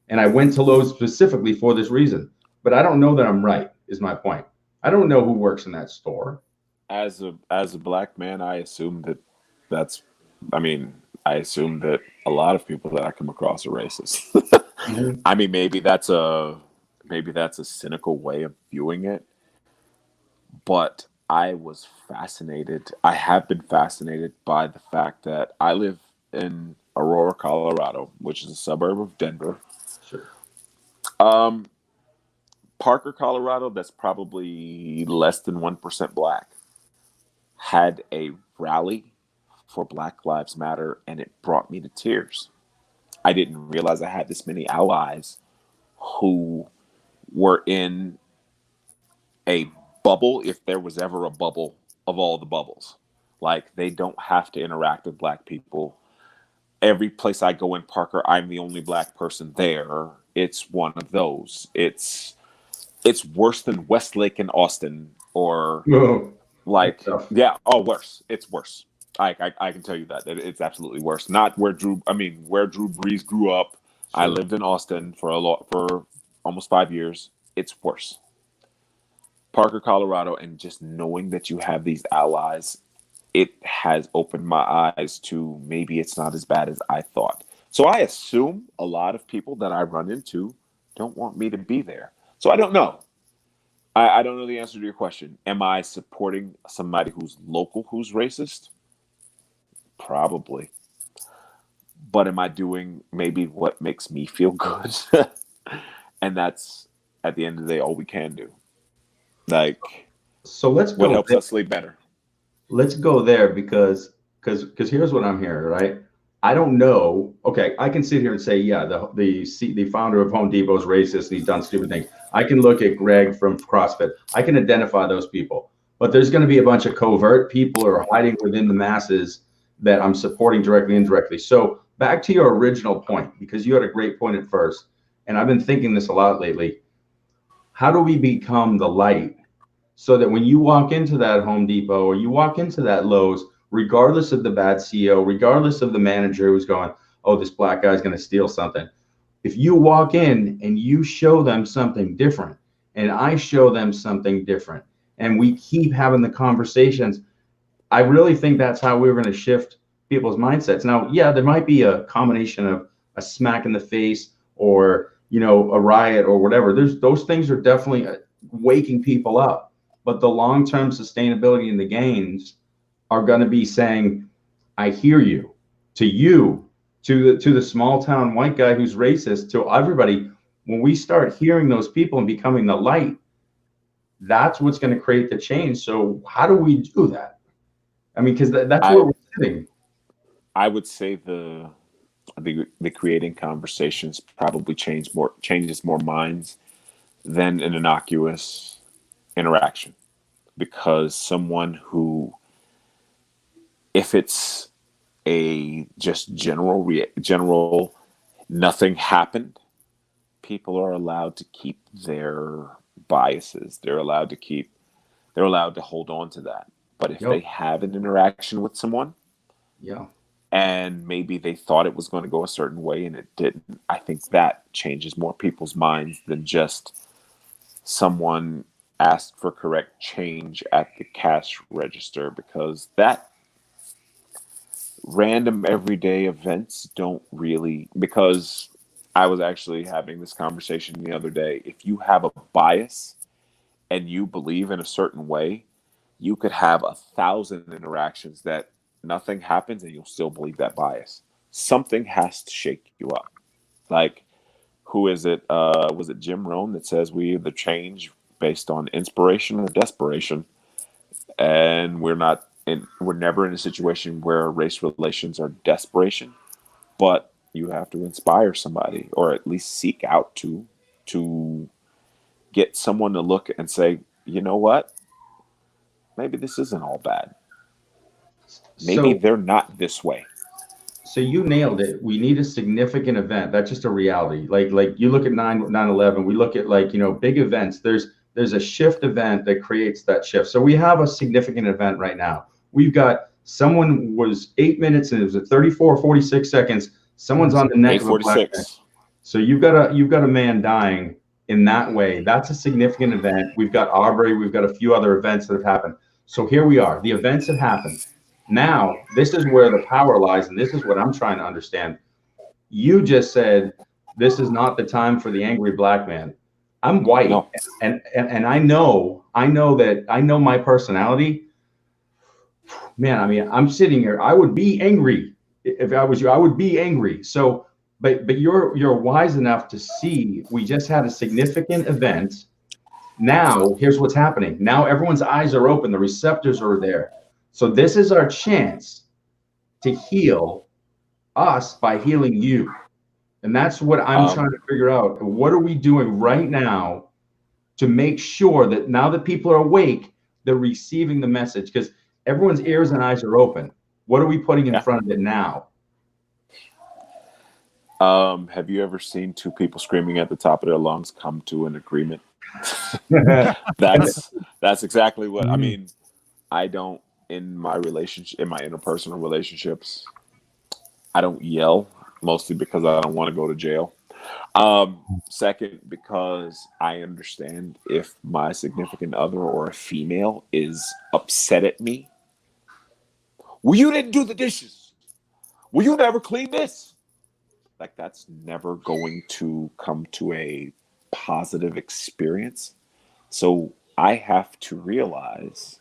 And I went to Lowe's specifically for this reason. But I don't know that I'm right, is my point. I don't know who works in that store. As a black man, I assume that a lot of people that I come across are racist. Mm-hmm. I mean, maybe that's a cynical way of viewing it. But I have been fascinated by the fact that I live in Aurora, Colorado, which is a suburb of Denver. Sure. Parker, Colorado, that's probably less than 1% black, had a rally for Black Lives Matter, and it brought me to tears. I didn't realize I had this many allies who were in a bubble, if there was ever a bubble of all the bubbles. Like, they don't have to interact with black people. Every place I go in Parker, I'm the only black person there. It's one of those. It's worse than Westlake and Austin, or worse. It's worse. I can tell you that it's absolutely worse. Not where Drew Brees grew up. Sure. I lived in Austin for almost 5 years. It's worse. Parker, Colorado, and just knowing that you have these allies, it has opened my eyes to maybe it's not as bad as I thought. So I assume a lot of people that I run into don't want me to be there. So I don't know. I don't know the answer to your question. Am I supporting somebody who's local, who's racist? Probably. But am I doing maybe what makes me feel good? And that's, at the end of the day, all we can do. Like, so let's go. What helps us sleep better? Let's go there because here's what I'm hearing, right? I don't know. Okay, I can sit here and say, yeah, the founder of Home Depot is racist and he's done stupid things. I can look at Greg from CrossFit. I can identify those people. But there's going to be a bunch of covert people who are hiding within the masses that I'm supporting directly, indirectly. So back to your original point, because you had a great point at first, and I've been thinking this a lot lately. How do we become the light so that when you walk into that Home Depot or you walk into that Lowe's, regardless of the bad CEO, regardless of the manager who's going, oh, this black guy's going to steal something. If you walk in and you show them something different, and I show them something different, and we keep having the conversations, I really think that's how we're going to shift people's mindsets. Now, yeah, there might be a combination of a smack in the face or, you know, a riot or whatever. Those things are definitely waking people up. But the long-term sustainability and the gains are going to be saying, I hear you, to the small town white guy who's racist, to everybody. When we start hearing those people and becoming the light, that's what's going to create the change. So how do we do that? I mean, because that's where we're sitting. I would say the creating conversations probably changes more minds than an innocuous interaction, because someone who, if it's a just general nothing happened, people are allowed to keep their biases. They're allowed to hold on to that. But if they have an interaction with someone, and maybe they thought it was going to go a certain way and it didn't, I think that changes more people's minds than just someone asked for correct change at the cash register, because that random everyday events don't really, because I was actually having this conversation the other day. If you have a bias and you believe in a certain way, you could have 1,000 interactions that nothing happens and you'll still believe that bias. Something has to shake you up. Like, who is it? Was it Jim Rohn that says we either change based on inspiration or desperation? And we're never in a situation where race relations are desperation, but you have to inspire somebody, or at least seek out to get someone to look and say, you know what? Maybe this isn't all bad. Maybe they're not this way. So you nailed it. We need a significant event. That's just a reality. Like you look at 9/11, we look at, like, you know, big events. There's a shift event that creates that shift. So we have a significant event right now. We've got someone was 8 minutes and it was at 34, 46 seconds. Someone's on the neck of a black man. So you've got a man dying in that way. That's a significant event. We've got Aubrey. We've got a few other events that have happened. So here we are. The events have happened. Now, this is where the power lies, and this is what I'm trying to understand. You just said this is not the time for the angry black man. I'm white, and I know my personality. Man, I mean, I'm sitting here. I would be angry if I was you. I would be angry. So, but you're wise enough to see we just had a significant event. Now, here's what's happening. Now everyone's eyes are open. The receptors are there. So this is our chance to heal us by healing you. And that's what I'm trying to figure out. What are we doing right now to make sure that now that people are awake, they're receiving the message? Because everyone's ears and eyes are open. What are we putting in front of it now? Have you ever seen two people screaming at the top of their lungs come to an agreement? That's exactly what I mean. I don't, in my interpersonal relationships, I don't yell, mostly because I don't want to go to jail. Second, because I understand if my significant other or a female is upset at me. Well, you didn't do the dishes. Well, you never clean this. Like, that's never going to come to a positive experience. So I have to realize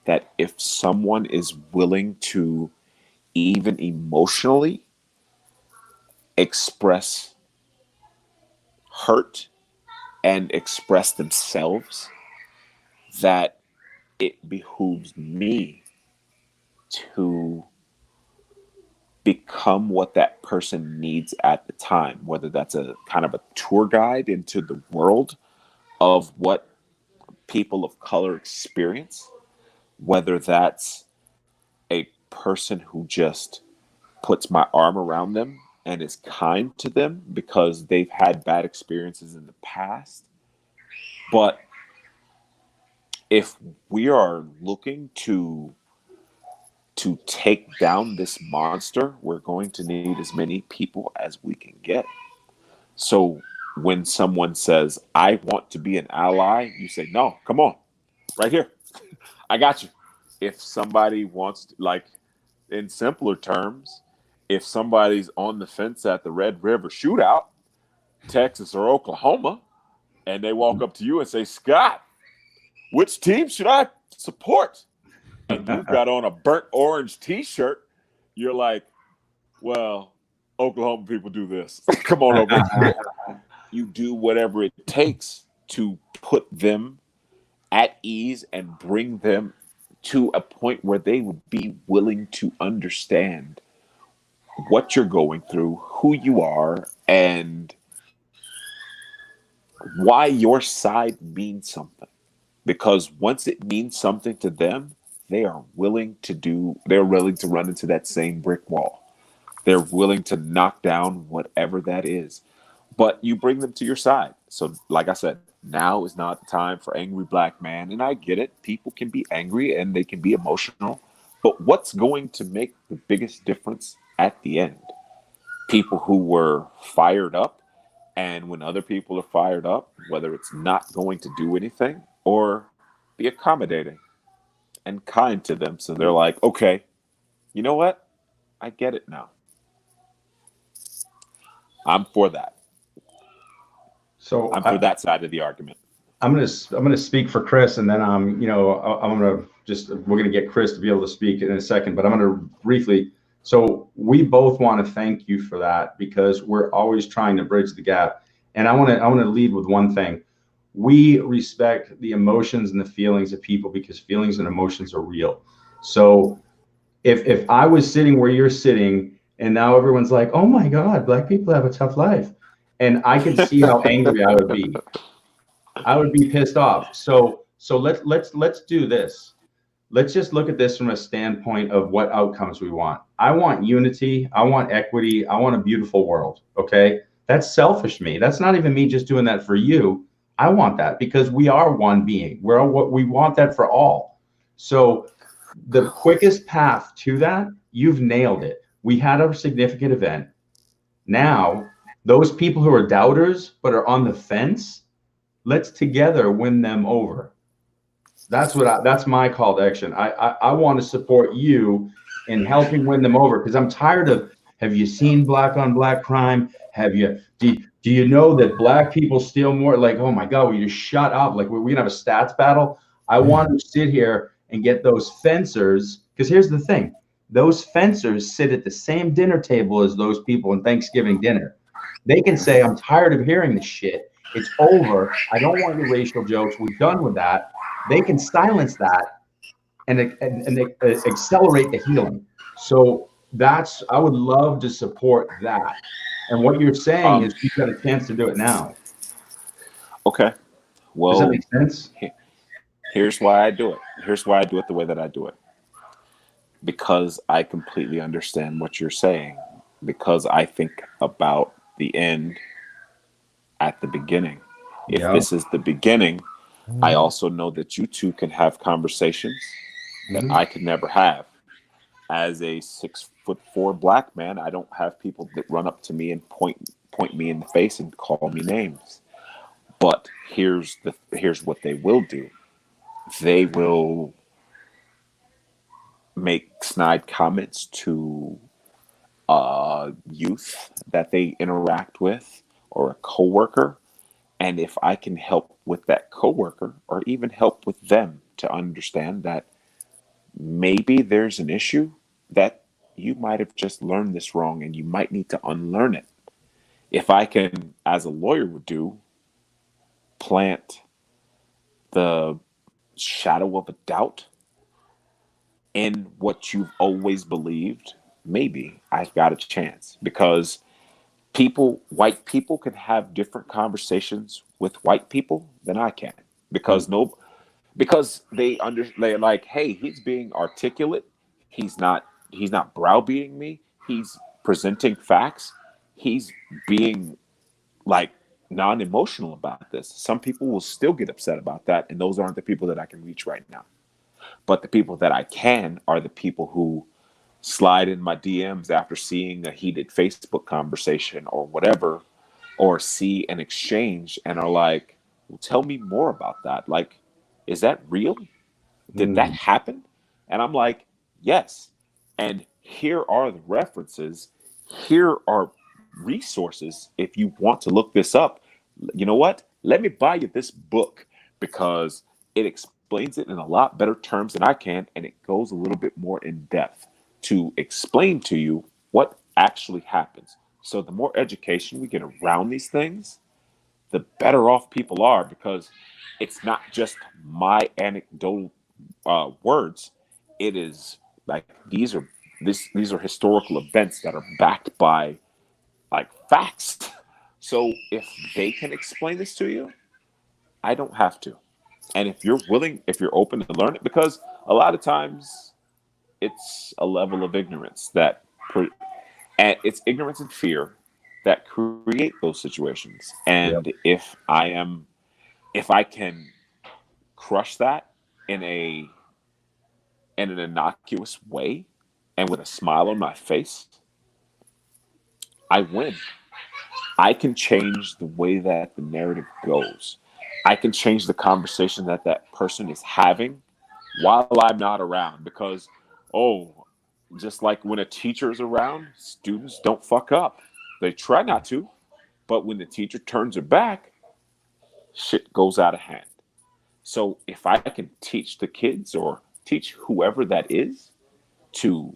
that if someone is willing to even emotionally express hurt and express themselves, that it behooves me to become what that person needs at the time, whether that's a kind of a tour guide into the world of what people of color experience, whether that's a person who just puts my arm around them and is kind to them because they've had bad experiences in the past. But if we are looking to take down this monster, we're going to need as many people as we can get. So when someone says, I want to be an ally, you say, no, come on, right here. I got you. if somebody wants to, like, in simpler terms, if somebody's on the fence at the Red River Shootout, Texas or Oklahoma, and they walk up to you and say, Scott, which team should I support? And you've got on a burnt orange T-shirt, you're like, well, Oklahoma people do this. Come on over. You do whatever it takes to put them at ease and bring them to a point where they would be willing to understand what you're going through, who you are, and why your side means something. Because once it means something to them, they're willing to run into that same brick wall. They're willing to knock down whatever that is. But you bring them to your side. So like I said, now is not the time for angry black man. And I get it. People can be angry and they can be emotional. But what's going to make the biggest difference at the end? People who were fired up, and when other people are fired up, whether it's not going to do anything or be accommodating and kind to them. So they're like, okay, you know what? I get it now. I'm for that. So I'm for that side of the argument. I'm gonna speak for Chris, and then we're gonna get Chris to be able to speak in a second. But I'm gonna briefly. So we both want to thank you for that, because we're always trying to bridge the gap. And I want to lead with one thing. We respect the emotions and the feelings of people, because feelings and emotions are real. So if I was sitting where you're sitting, and now everyone's like, oh my God, black people have a tough life, and I could see how angry I would be. I would be pissed off. So let's do this. Let's just look at this from a standpoint of what outcomes we want. I want unity. I want equity. I want a beautiful world. Okay. That's selfish to me. That's not even me just doing that for you. I want that because we are one being. We want that for all. So the quickest path to that, you've nailed it. We had a significant event. Now, those people who are doubters but are on the fence, let's together win them over. That's my call to action. I want to support you in helping win them over, because I'm tired of, have you seen black on black crime? Do you know that black people steal more? Like, oh my God, will you shut up? Like, we're gonna have a stats battle. I want to sit here and get those fencers, because here's the thing. Those fencers sit at the same dinner table as those people in Thanksgiving dinner. They can say, I'm tired of hearing this shit. It's over. I don't want your racial jokes. We're done with that. They can silence that and accelerate the healing. So I would love to support that. And what you're saying is you've got a chance to do it now. Okay. Well, does that make sense? Here's why I do it. Here's why I do it the way that I do it. Because I completely understand what you're saying. Because I think about the end at the beginning. If this is the beginning, I also know that you two can have conversations that I could never have. As a 6'4" black man, I don't have people that run up to me and point me in the face and call me names. But here's what they will do. They will make snide comments to youth that they interact with, or a coworker. And if I can help with that coworker, or even help with them to understand that maybe there's an issue, that you might have just learned this wrong and you might need to unlearn it. If I can, as a lawyer would do, plant the shadow of a doubt in what you've always believed, maybe I've got a chance. Because white people can have different conversations with white people than I can, because they're like, hey, he's being articulate. He's not browbeating me. He's presenting facts. He's being like non-emotional about this. Some people will still get upset about that, and those aren't the people that I can reach right now. But the people that I can are the people who slide in my DMs after seeing a heated Facebook conversation or whatever, or see an exchange and are like, well, tell me more about that. Like, is that real? Did that happen? And I'm like, yes. And here are the references. Here are resources. If you want to look this up, you know what? Let me buy you this book because it explains it in a lot better terms than I can. And it goes a little bit more in depth to explain to you what actually happens. So the more education we get around these things, the better off people are, because it's not just my anecdotal words. It is like these are historical events that are backed by like facts. So if they can explain this to you, I don't have to. And if you're willing, if you're open to learn it, because a lot of times it's a level of ignorance and it's ignorance and fear that create those situations. And if I can crush that in an innocuous way and with a smile on my face, I win. I can change the way that the narrative goes. I can change the conversation that that person is having while I'm not around, because, just like when a teacher's around, students don't fuck up. They try not to, but when the teacher turns her back, shit goes out of hand. So if I can teach the kids or teach whoever that is to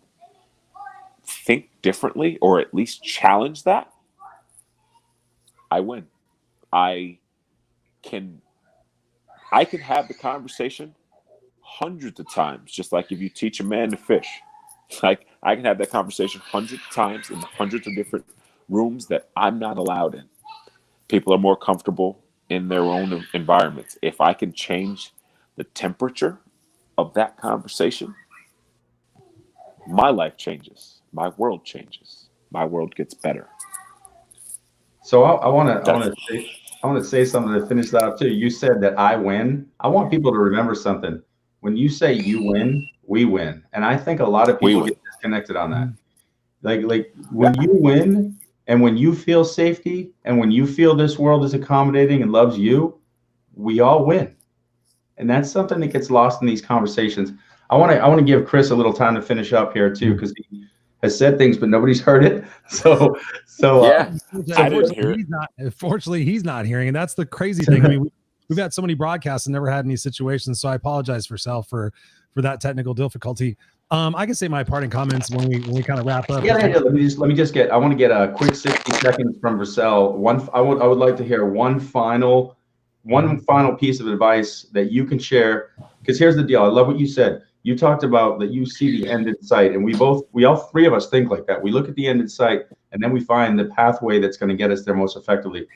think differently, or at least challenge that, I win. I can have the conversation hundreds of times, just like if you teach a man to fish. Like, I can have that conversation hundreds of times in hundreds of different rooms that I'm not allowed in. People are more comfortable in their own environments. If I can change the temperature of that conversation, my life changes. My world changes. My world gets better. So I want to say something to finish that up too. You said that I win. I want people to remember something. When you say you win, we win, and I think a lot of people get disconnected on that. Like when you win, and when you feel safety, and when you feel this world is accommodating and loves you, we all win. And that's something that gets lost in these conversations. I want to give Chris a little time to finish up here too, because he has said things, but nobody's heard it. So yeah, I didn't hear it. Fortunately, he's not hearing, and that's the crazy thing. I mean, we've had so many broadcasts and never had any situations. So I apologize for that technical difficulty. I can say my parting comments when we kind of wrap up. Yeah. Let me just get. I want to get a quick 60 seconds from Versell. I would like to hear one final piece of advice that you can share. Because here's the deal. I love what you said. You talked about that you see the end in sight, and we all three of us think like that. We look at the end in sight, and then we find the pathway that's going to get us there most effectively.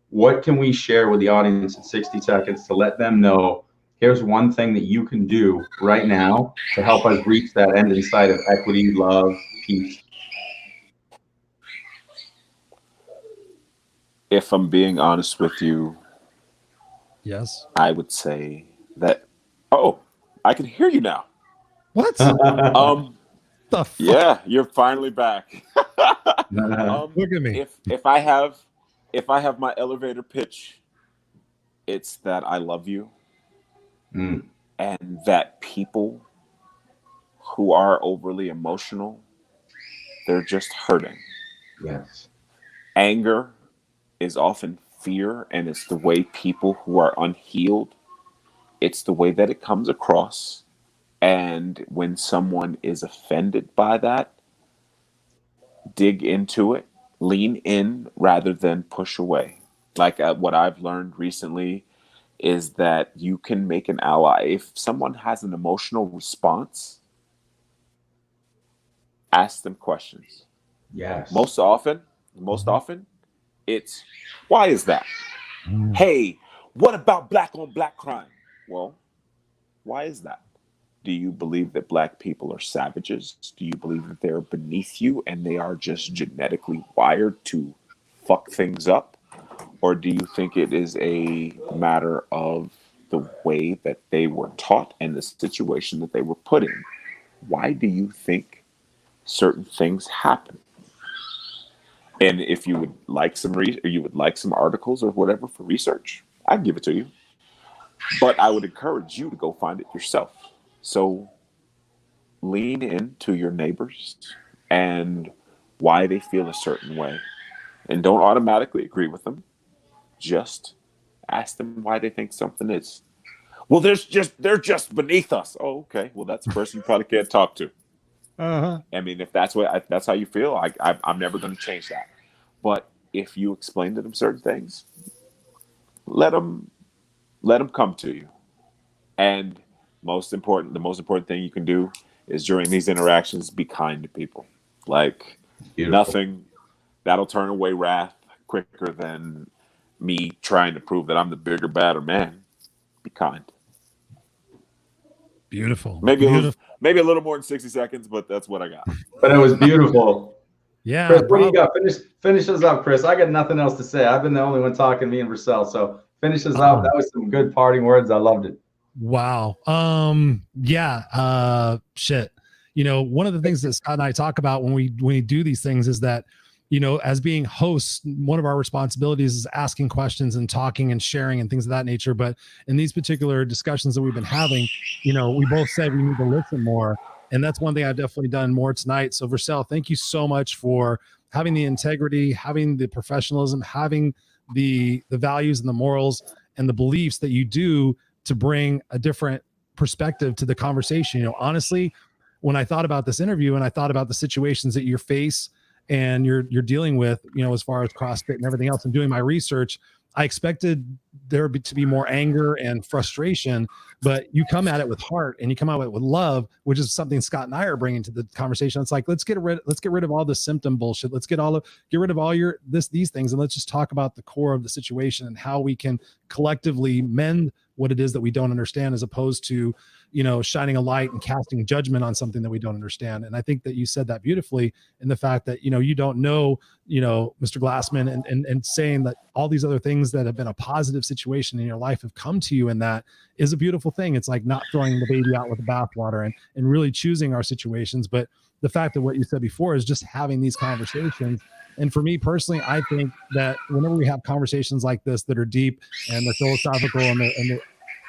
What can we share with the audience in 60 seconds to let them know, here's one thing that you can do right now to help us reach that end in sight of equity, love, peace? If I'm being honest with you, yes, I would say that, I can hear you now. What? The fuck? Yeah, you're finally back. Look at me. If I have my elevator pitch, it's that I love you, and that people who are overly emotional, they're just hurting. Yes. Anger is often fear, and it's the way people who are unhealed, it's the way that it comes across. And when someone is offended by that, dig into it, lean in rather than push away. Like what I've learned recently is that you can make an ally. If someone has an emotional response, ask them questions. Yes. Most often, it's, why is that? Hey, what about black on black crime? Well, why is that? Do you believe that black people are savages? Do you believe that they're beneath you and they are just genetically wired to fuck things up? Or do you think it is a matter of the way that they were taught and the situation that they were put in? Why do you think certain things happen? And if you would like some articles or whatever for research, I'd give it to you. But I would encourage you to go find it yourself. So lean into your neighbors and why they feel a certain way, and don't automatically agree with them. Just ask them why they think something is. Well, they're just beneath us. Oh, okay. Well, that's a person you probably can't talk to. Uh-huh. I mean, if that's how you feel, I'm never going to change that. But if you explain to them certain things, let them come to you. And the most important thing you can do is during these interactions, be kind to people. Like, Beautiful. nothing that'll turn away wrath quicker than me trying to prove that I'm the bigger, badder man. Be kind. Beautiful. Maybe a little more than 60 seconds, but that's what I got. But it was beautiful. Yeah. Chris, what do you got? Finish us up, Chris. I got nothing else to say. I've been the only one talking, me and Versell. So finish us up. That was some good parting words. I loved it. Wow. Shit. One of the things that Scott and I talk about when we do these things is that, as being hosts, one of our responsibilities is asking questions and talking and sharing and things of that nature. But in these particular discussions that we've been having, we both said we need to listen more. And that's one thing I've definitely done more tonight. So Versell, thank you so much for having the integrity, having the professionalism, having the values and the morals and the beliefs that you do to bring a different perspective to the conversation. Honestly, when I thought about this interview and I thought about the situations that you face and you're dealing with, as far as CrossFit and everything else, and doing my research, I expected there to be more anger and frustration, but you come at it with heart and you come at it with love, which is something Scott and I are bringing to the conversation. It's like, let's get rid of all the symptom bullshit. Let's get rid of all these things. And let's just talk about the core of the situation and how we can collectively mend what it is that we don't understand, as opposed to, shining a light and casting judgment on something that we don't understand. And I think that you said that beautifully in the fact that, you don't know, Mr. Glassman, and saying that all these other things that have been a positive situation in your life have come to you. And that is a beautiful thing. It's like not throwing the baby out with the bathwater and really choosing our situations. But the fact that what you said before is just having these conversations. And for me personally, I think that whenever we have conversations like this that are deep and they're philosophical and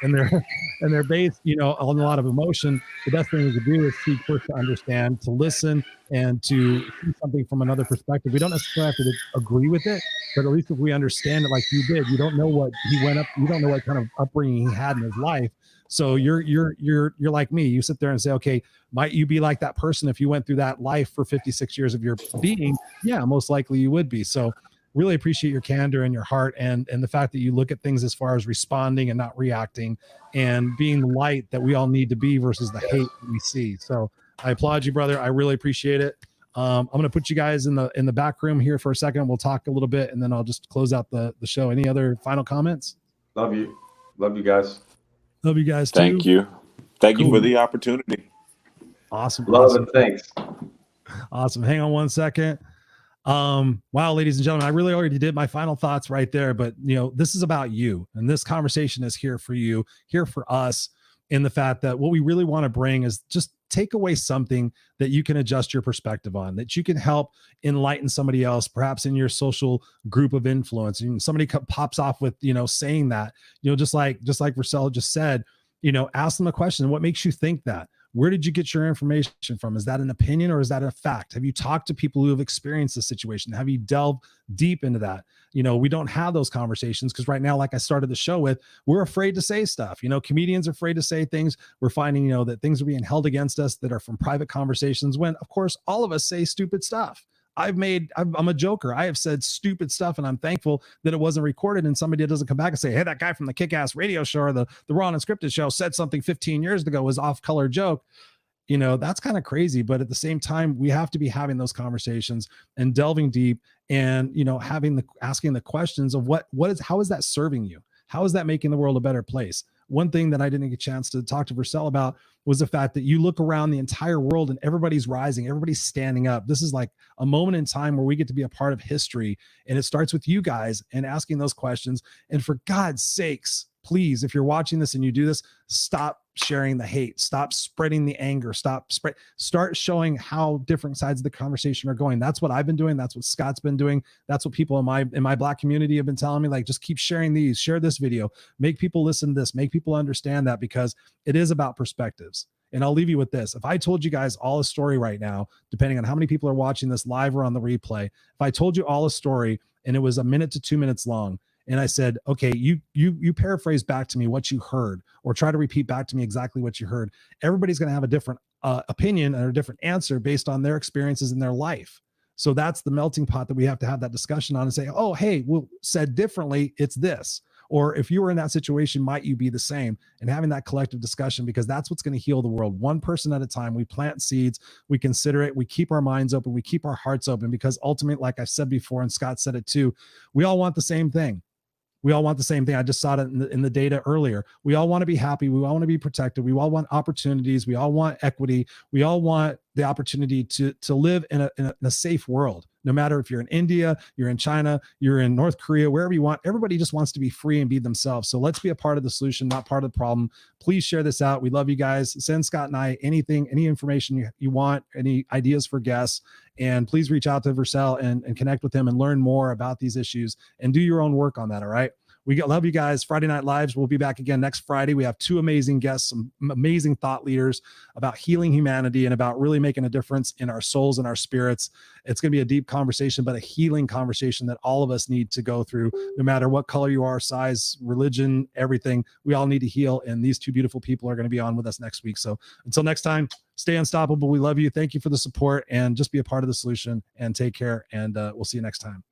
they're based, on a lot of emotion, the best thing to do is seek first to understand, to listen, and to see something from another perspective. We don't necessarily have to agree with it, but at least if we understand it like you did, you don't know what he went up, you don't know what kind of upbringing he had in his life. So you're like me. You sit there and say, okay, might you be like that person if you went through that life for 56 years of your being? Yeah, most likely you would be. So really appreciate your candor and your heart and the fact that you look at things as far as responding and not reacting and being the light that we all need to be versus the hate that we see. So I applaud you, brother. I really appreciate it. I'm going to put you guys in the back room here for a second. We'll talk a little bit and then I'll just close out the show. Any other final comments? Love you. Love you guys. Love you guys too. Thank you. Thank you for the opportunity. Awesome. Love and thanks. Awesome. Hang on one second. Wow, ladies and gentlemen, I really already did my final thoughts right there, but this is about you, and this conversation is here for you, here for us, in the fact that what we really want to bring is just take away something that you can adjust your perspective on, that you can help enlighten somebody else, perhaps in your social group of influence. And somebody pops off with, saying that, just like Versell just said, ask them a question. What makes you think that? Where did you get your information from? Is that an opinion or is that a fact? Have you talked to people who have experienced the situation? Have you delved deep into that? We don't have those conversations because right now, like I started the show with, we're afraid to say stuff. Comedians are afraid to say things. We're finding, that things are being held against us that are from private conversations when, of course, all of us say stupid stuff. I'm a joker. I have said stupid stuff and I'm thankful that it wasn't recorded and somebody doesn't come back and say, hey, that guy from the Kick-Ass radio show or the Raw and Unscripted show said something 15 years ago was off-color joke. That's kind of crazy. But at the same time, we have to be having those conversations and delving deep and, asking the questions of how is that serving you? How is that making the world a better place? One thing that I didn't get a chance to talk to Versell about was the fact that you look around the entire world and everybody's rising, everybody's standing up. This is like a moment in time where we get to be a part of history. And it starts with you guys and asking those questions. And for God's sakes, please, if you're watching this and you do this, stop sharing the hate, stop spreading the anger, start showing how different sides of the conversation are going. That's what I've been doing. That's what Scott's been doing. That's what people in my Black community have been telling me, like, just keep sharing these, share this video, make people listen to this, make people understand that, because it is about perspectives. And I'll leave you with this. If I told you guys all a story right now, depending on how many people are watching this live or on the replay, if I told you all a story and it was 1 minute to 2 minutes long, and I said, okay, you paraphrase back to me what you heard, or try to repeat back to me exactly what you heard, everybody's going to have a different opinion and a different answer based on their experiences in their life. So that's the melting pot that we have to have that discussion on and say, oh, hey, well, said differently, it's this. Or if you were in that situation, might you be the same? And having that collective discussion, because that's what's going to heal the world, one person at a time. We plant seeds, we consider it, we keep our minds open, we keep our hearts open, because ultimately, like I've said before, and Scott said it too, we all want the same thing. We all want the same thing. I just saw it in the data earlier. We all want to be happy. We all want to be protected. We all want opportunities. We all want equity. We all want the opportunity to live in a safe world. No matter if you're in India, you're in China, you're in North Korea, wherever you want, everybody just wants to be free and be themselves. So let's be a part of the solution, not part of the problem. Please share this out. We love you guys. Send Scott and I anything, any information you want, any ideas for guests. And please reach out to Versell and connect with him and learn more about these issues and do your own work on that. All right. Love you guys. Friday Night Lives. We'll be back again next Friday. We have 2 amazing guests, some amazing thought leaders about healing humanity and about really making a difference in our souls and our spirits. It's going to be a deep conversation, but a healing conversation that all of us need to go through, no matter what color you are, size, religion, everything. We all need to heal. And these 2 beautiful people are going to be on with us next week. So until next time, stay unstoppable. We love you. Thank you for the support, and just be a part of the solution, and take care. And we'll see you next time.